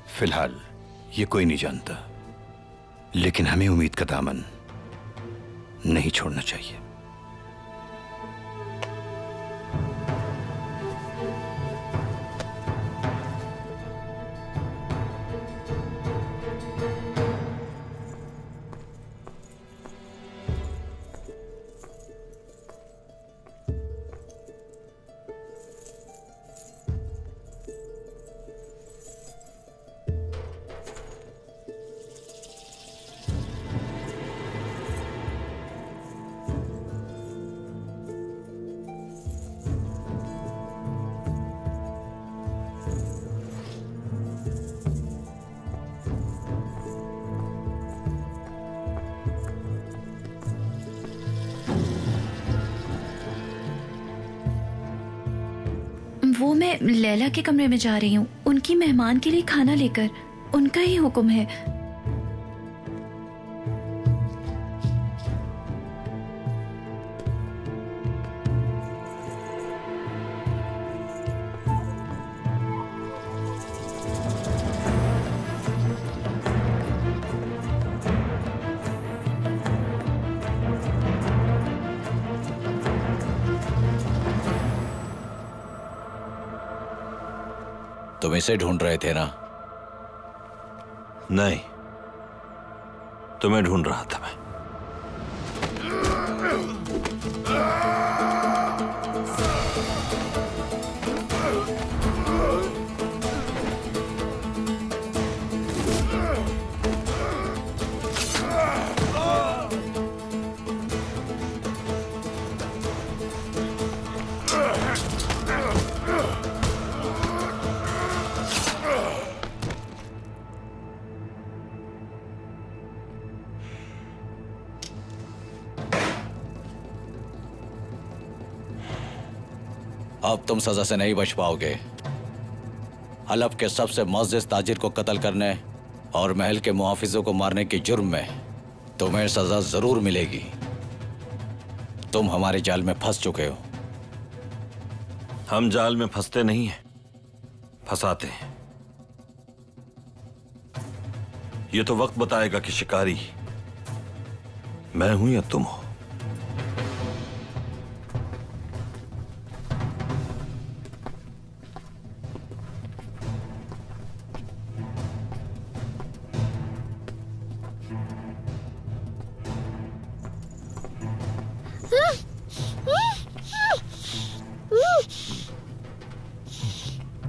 फिलहाल ये कोई नहीं जानता, लेकिन हमें उम्मीद का दामन नहीं छोड़ना चाहिए। वो मैं लैला के कमरे में जा रही हूँ, उनकी मेहमान के लिए खाना लेकर। उनका ही हुक्म है। तुम इसे ढूंढ रहे थे ना? नहीं, तुम्हें ढूंढ रहा था मैं। अब तुम सजा से नहीं बच पाओगे। हलफ के सबसे मुअज़्ज़ज़ ताजिर को कत्ल करने और महल के मुहाफिजों को मारने के जुर्म में तुम्हें सजा जरूर मिलेगी। तुम हमारे जाल में फंस चुके हो। हम जाल में फंसते नहीं हैं, फंसाते हैं। ये तो वक्त बताएगा कि शिकारी मैं हूं या तुम हो।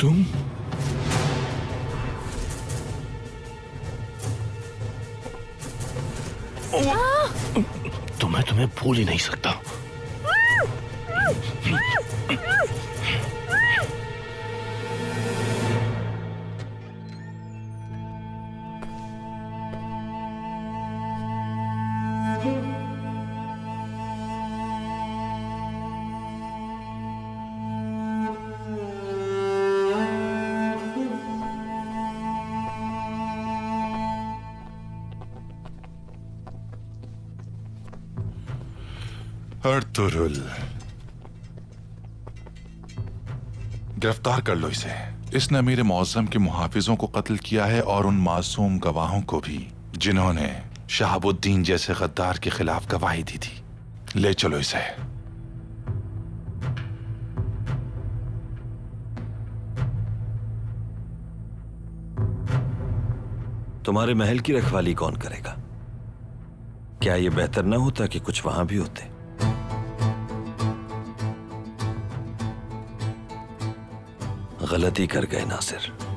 तुम तुम्हें भूल ही नहीं सकता। अर्तुरुल, गिरफ्तार कर लो इसे। इसने अमीर मुअज़्ज़म के मुहाफिजों को कत्ल किया है और उन मासूम गवाहों को भी जिन्होंने शहाबुद्दीन जैसे गद्दार के खिलाफ गवाही दी थी। ले चलो इसे। तुम्हारे महल की रखवाली कौन करेगा? क्या यह बेहतर ना होता कि कुछ वहां भी होते? गलती कर गए नासिर।